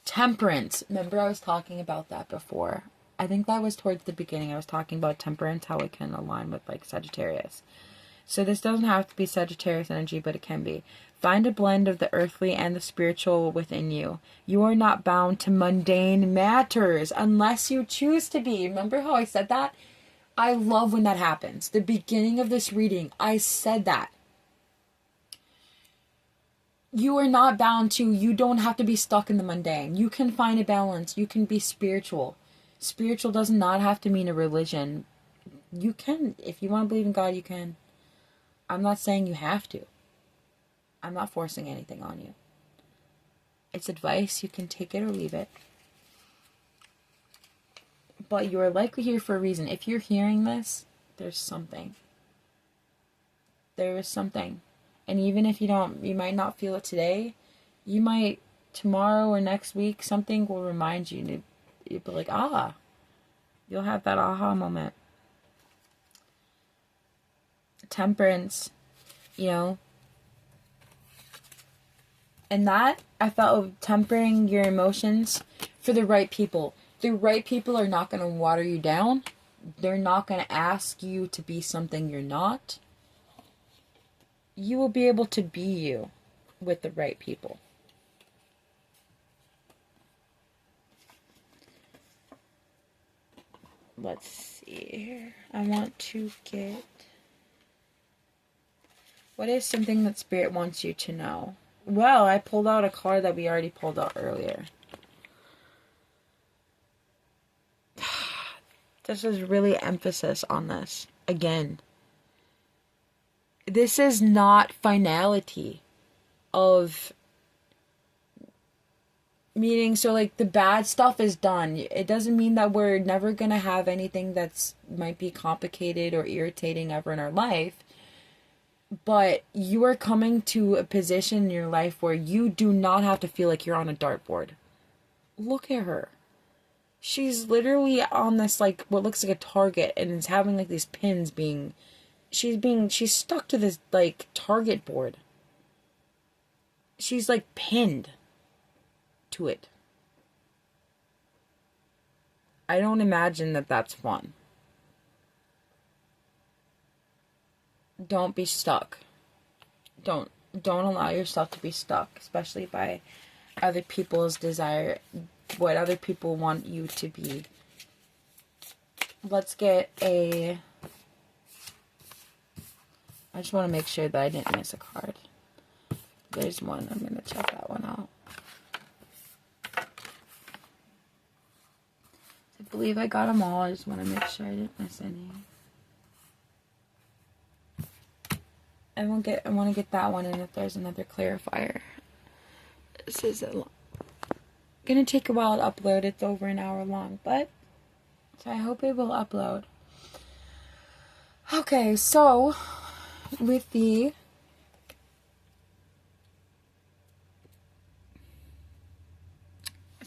Temperance. Remember I was talking about that before. I think that was towards the beginning. I was talking about temperance, how it can align with like Sagittarius. So this doesn't have to be Sagittarius energy, but it can be. Find a blend of the earthly and the spiritual within you. You are not bound to mundane matters unless you choose to be. Remember how I said that? I love when that happens. The beginning of this reading, I said that. You are not bound to, you don't have to be stuck in the mundane. You can find a balance. You can be spiritual. Spiritual does not have to mean a religion. You can, if you want to believe in God, you can. I'm not saying you have to. I'm not forcing anything on you. It's advice. You can take it or leave it. But you are likely here for a reason. If you're hearing this, there's something. There is something. And even if you might not feel it today, you might tomorrow or next week, something will remind you. You'll be like, you'll have that aha moment. Temperance, and that, I felt of tempering your emotions for the right people. The right people are not going to water you down. They're not going to ask you to be something you're not. You will be able to be you with the right people. Let's see here. I want to get... What is something that Spirit wants you to know? Well, I pulled out a card that we already pulled out earlier. This is really emphasis on this. Again, this is not finality of meaning, so like the bad stuff is done. It doesn't mean that we're never gonna have anything that's might be complicated or irritating ever in our life. But you are coming to a position in your life where you do not have to feel like you're on a dartboard. Look at her. She's literally on this, like, what looks like a target, and is having, like, these pins being... She's stuck to this, like, target board. She's, like, pinned to it. I don't imagine that that's fun. Don't be stuck. Don't allow yourself to be stuck, especially by other people's desire, what other people want you to be. Let's get a... I just want to make sure that I didn't miss a card. There's one. I'm going to check that one out. I believe I got them all. I just want to make sure I didn't miss any. I want to get that one, and if there's another clarifier. This is gonna take a while to upload. It's over an hour long, but so I hope it will upload. Okay, so with the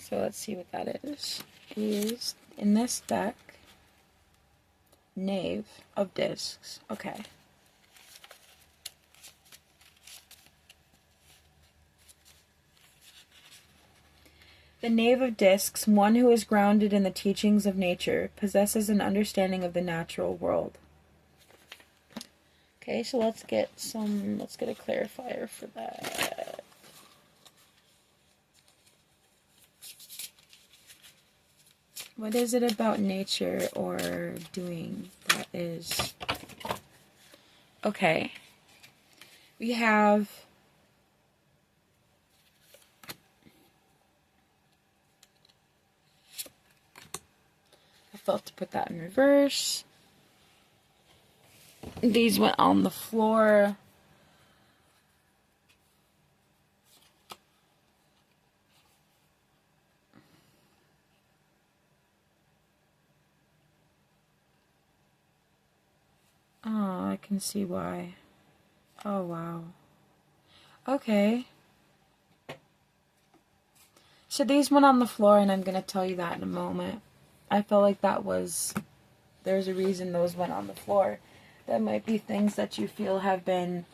let's see what that is. Is in this deck Knave of Discs. Okay. The Knave of Discs, one who is grounded in the teachings of nature, possesses an understanding of the natural world. Okay, so let's get a clarifier for that. What is it about nature or doing that is... Okay. We have... I felt to put that in reverse. These went on the floor. Oh, I can see why. Oh, wow. Okay. So these went on the floor, and I'm going to tell you that in a moment. I felt like there's a reason those went on the floor. That might be things that you feel have been,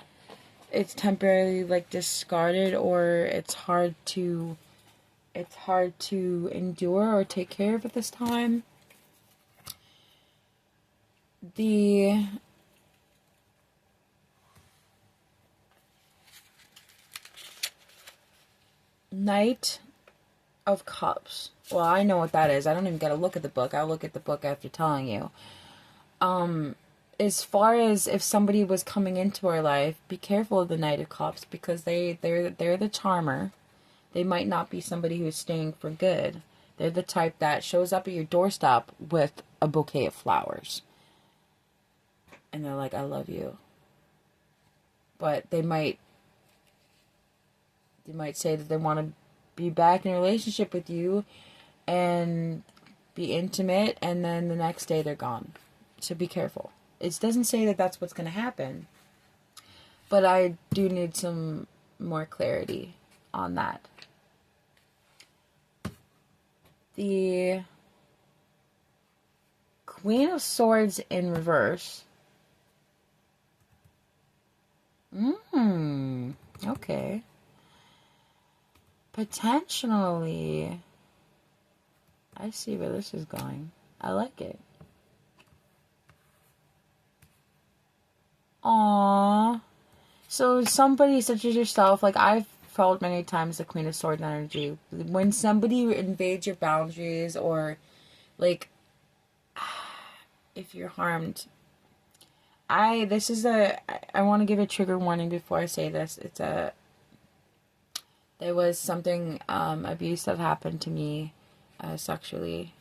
it's temporarily like discarded, or it's hard to endure or take care of at this time. The Knight of Cups. Well, I know what that is. I don't even gotta look at the book. I'll look at the book after telling you. As far as if somebody was coming into our life, be careful of the Knight of Cups, because they're the charmer. They might not be somebody who's staying for good. They're the type that shows up at your doorstep with a bouquet of flowers. And they're like, I love you. But they might say that they want to be back in a relationship with you and be intimate, and then the next day they're gone. So be careful. It doesn't say that that's what's going to happen, but I do need some more clarity on that. The Queen of Swords in reverse. Okay. Potentially, I see where this is going. I like it. Aww. So somebody such as yourself, like I've felt many times the Queen of Swords energy. When somebody invades your boundaries, or like if you're harmed, I want to give a trigger warning before I say this. There was something abuse that happened to me sexually,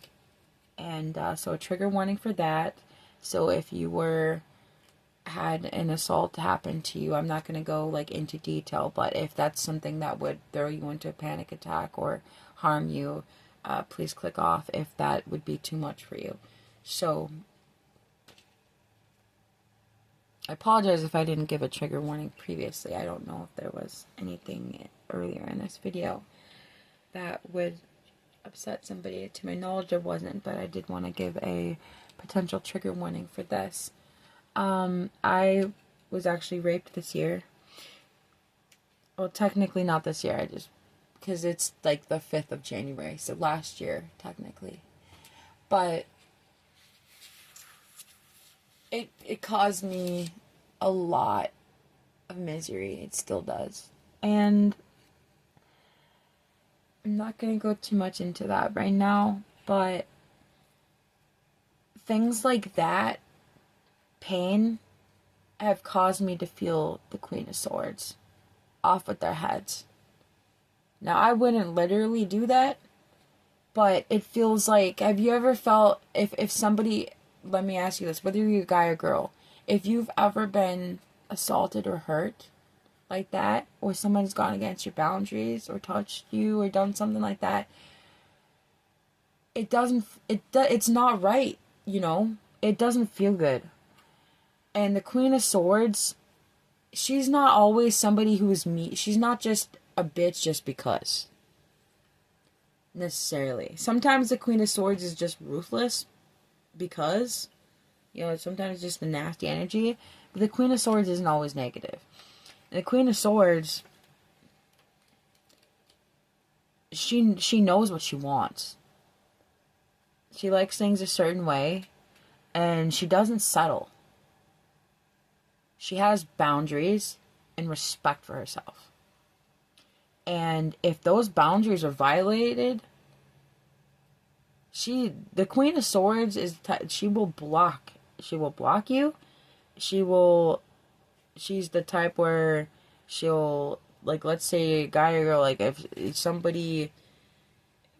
And so a trigger warning for that. So if you had an assault happen to you, I'm not going to go like into detail, but if that's something that would throw you into a panic attack or harm you, please click off if that would be too much for you. So I apologize if I didn't give a trigger warning previously. I don't know if there was anything earlier in this video that would upset somebody. To my knowledge, there wasn't, but I did want to give a potential trigger warning for this. I was actually raped this year. Well, technically not this year, because it's like the 5th of January, so last year, technically. But it caused me a lot of misery. It still does. And I'm not going to go too much into that right now, but things like that, pain, have caused me to feel the Queen of Swords off with their heads. Now, I wouldn't literally do that, but it feels like, have you ever felt, if somebody, let me ask you this, whether you're a guy or girl, if you've ever been assaulted or hurt like that, or someone's gone against your boundaries, or touched you, or done something like that, it's not right, you know? It doesn't feel good. And the Queen of Swords, she's not always somebody who is mean. She's not just a bitch just because. Necessarily. Sometimes the Queen of Swords is just ruthless because, you know, sometimes just the nasty energy. But the Queen of Swords isn't always negative. And the Queen of Swords, she knows what she wants. She likes things a certain way, and she doesn't settle. She has boundaries and respect for herself. And if those boundaries are violated, the Queen of Swords she will block. She will block you. She's the type where she'll, like, let's say a guy or girl, like, if somebody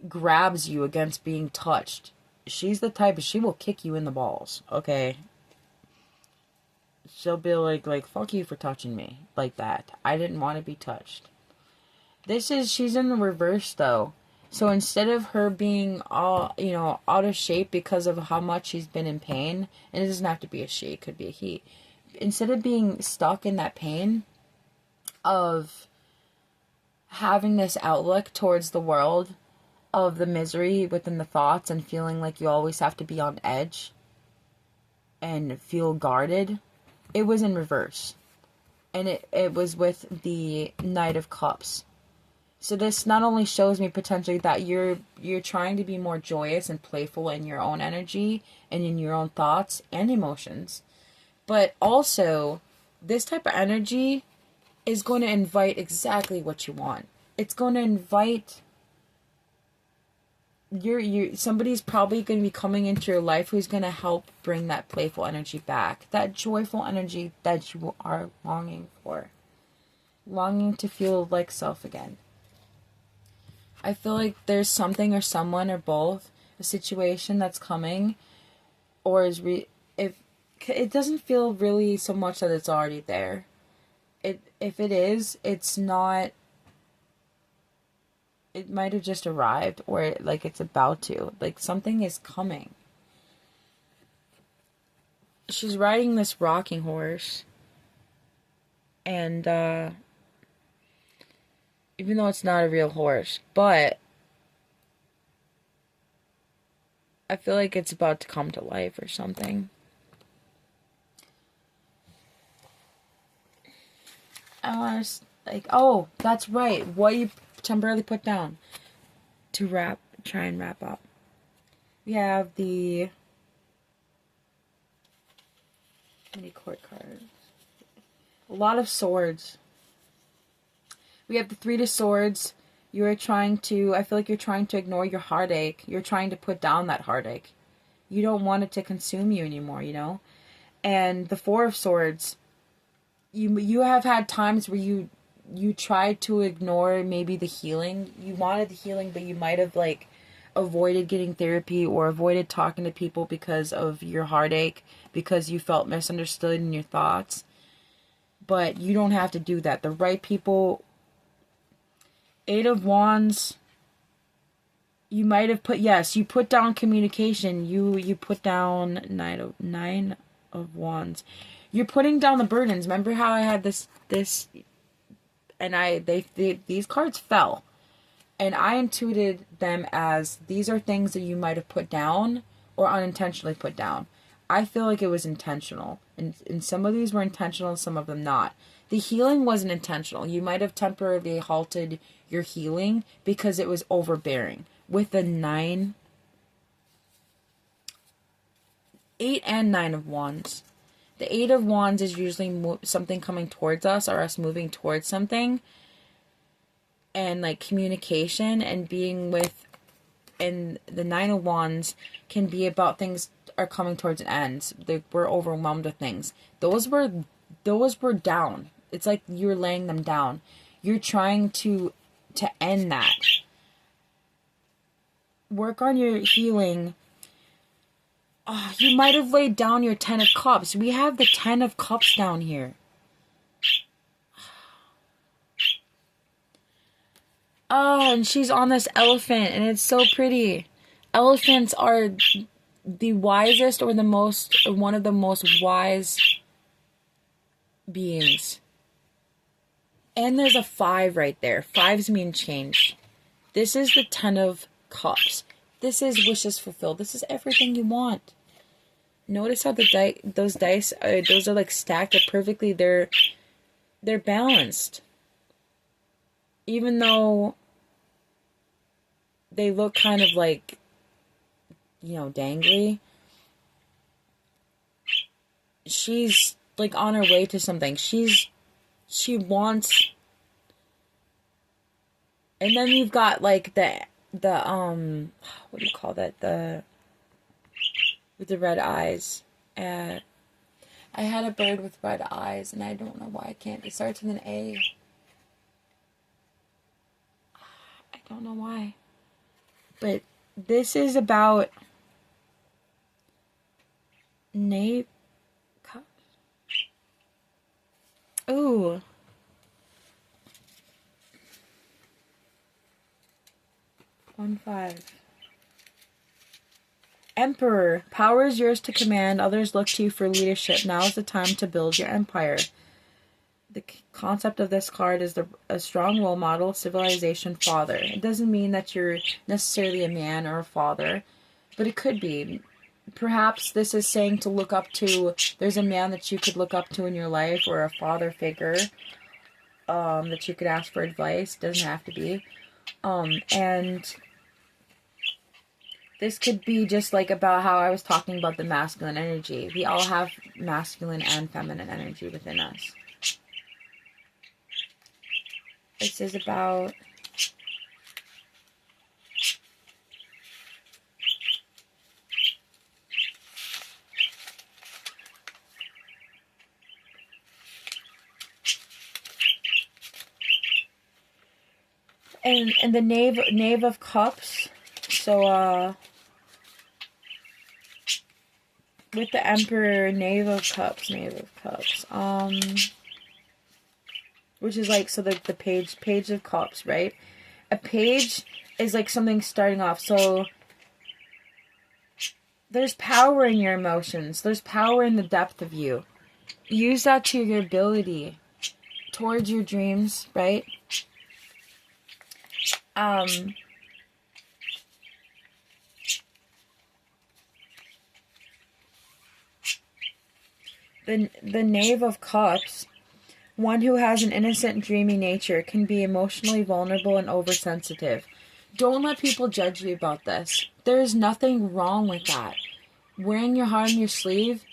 grabs you against being touched, she's the type, she will kick you in the balls, okay? She'll be like, fuck you for touching me, like that. I didn't want to be touched. She's in the reverse, though. So instead of her being all, out of shape because of how much she's been in pain, and it doesn't have to be a she, it could be a he. Instead of being stuck in that pain of having this outlook towards the world of the misery within the thoughts and feeling like you always have to be on edge and feel guarded, it was in reverse. And it was with the Knight of Cups. So this not only shows me potentially that you're trying to be more joyous and playful in your own energy and in your own thoughts and emotions, but also this type of energy is going to invite exactly what you want. It's going to invite somebody's probably going to be coming into your life who's going to help bring that playful energy back, that joyful energy that you are longing for, longing to feel like self again. I feel like there's something or someone or both, a situation that's coming, or if it doesn't feel really so much that it's already there. If it is, it's not. It might have just arrived, or it's about to. Like, something is coming. She's riding this rocking horse, and even though it's not a real horse, but I feel like it's about to come to life or something. I want to, oh, that's right. What you temporarily put down to try and wrap up. We have the many court cards. A lot of swords. We have the Three of Swords. I feel like you're trying to ignore your heartache. You're trying to put down that heartache. You don't want it to consume you anymore, And the Four of Swords. You have had times where you tried to ignore maybe the healing. You wanted the healing, but you might have avoided getting therapy or avoided talking to people because of your heartache, because you felt misunderstood in your thoughts. But you don't have to do that. The right people, Eight of Wands, you might have put, yes, you put down communication. You put down Nine of Wands. You're putting down the burdens. Remember how I had this and these cards fell. And I intuited them as these are things that you might have put down or unintentionally put down. I feel like it was intentional. And some of these were intentional, some of them not. The healing wasn't intentional. You might have temporarily halted your healing because it was overbearing. With the 8 and 9 of Wands. The 8 of Wands is usually something coming towards us or us moving towards something. And like communication and being with, and the 9 of Wands can be about things are coming towards an end. We're overwhelmed with things. Those were down. It's like you're laying them down. You're trying to end that. Work on your healing. Oh, you might have laid down your 10 of Cups. We have the 10 of Cups down here. Oh, and she's on this elephant, and it's so pretty. Elephants are the wisest or one of the most wise beings. And there's a 5 right there. 5s mean change. This is the 10 of Cups. This is wishes fulfilled. This is everything you want. Notice how those dice, those are like stacked up perfectly. They're balanced. Even though they look kind of like, dangly. She's like on her way to something. She wants. And then you've got like the what do you call that? With the red eyes. I had a bird with red eyes and I don't know why I can't. It starts with an A. I don't know why. But this is about Knave Cups. Ooh. One, 5. Emperor. Power is yours to command. Others look to you for leadership. Now is the time to build your empire. The concept of this card is a strong role model, civilization, father. It doesn't mean that you're necessarily a man or a father, but it could be. Perhaps this is saying to look up to, there's a man that you could look up to in your life, or a father figure that you could ask for advice. Doesn't have to be. And this could be just like about how I was talking about the masculine energy. We all have masculine and feminine energy within us. This is about and the Knave of Cups. So with the Emperor, Knave of Cups. Which is like, so the page of Cups, right? A page is like something starting off. So there's power in your emotions. There's power in the depth of you. Use that to your ability towards your dreams, right? The Knave of Cups, one who has an innocent, dreamy nature, can be emotionally vulnerable and oversensitive. Don't let people judge you about this. There is nothing wrong with that. Wearing your heart on your sleeve,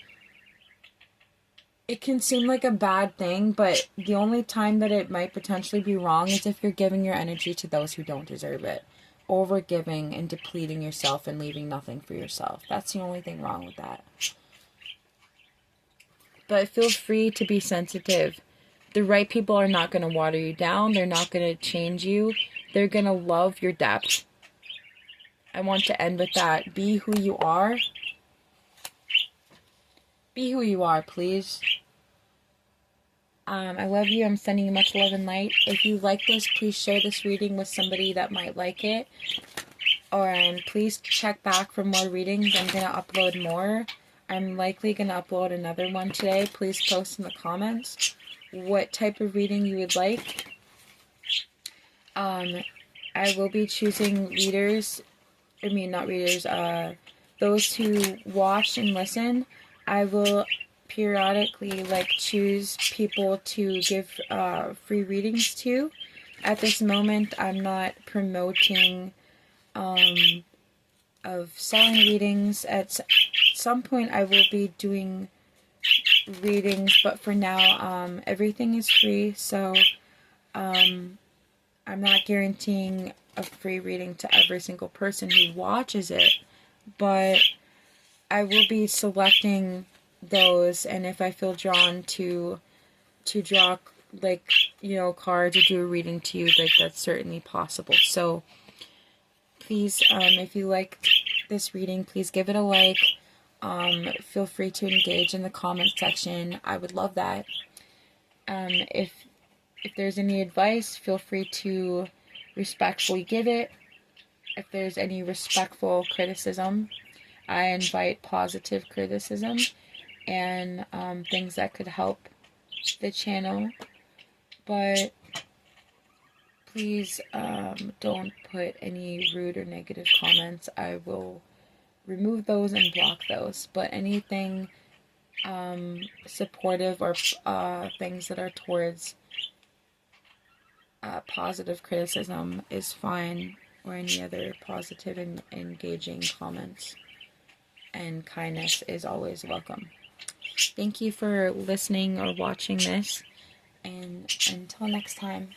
it can seem like a bad thing, but the only time that it might potentially be wrong is if you're giving your energy to those who don't deserve it. Overgiving and depleting yourself and leaving nothing for yourself. That's the only thing wrong with that. But feel free to be sensitive. The right people are not going to water you down. They're not going to change you. They're going to love your depth. I want to end with that. Be who you are. Be who you are, please. I love you. I'm sending you much love and light. If you like this, please share this reading with somebody that might like it. And please check back for more readings. I'm going to upload more. I'm likely going to upload another one today. Please post in the comments what type of reading you would like. I will be choosing readers. Not readers. Those who watch and listen. I will periodically choose people to give free readings to. At this moment, I'm not promoting of selling readings. At some point, I will be doing readings, but for now, everything is free. So I'm not guaranteeing a free reading to every single person who watches it, but I will be selecting those, and if I feel drawn to draw cards or do a reading to you, that's certainly possible. So please, if you liked this reading, please give it a like. Feel free to engage in the comment section. I would love that. If there's any advice, feel free to respectfully give it. If there's any respectful criticism, I invite positive criticism and things that could help the channel. But please don't put any rude or negative comments. I will remove those and block those. But anything supportive or things that are towards positive criticism is fine, or any other positive and engaging comments and kindness is always welcome. Thank you for listening or watching this, and until next time.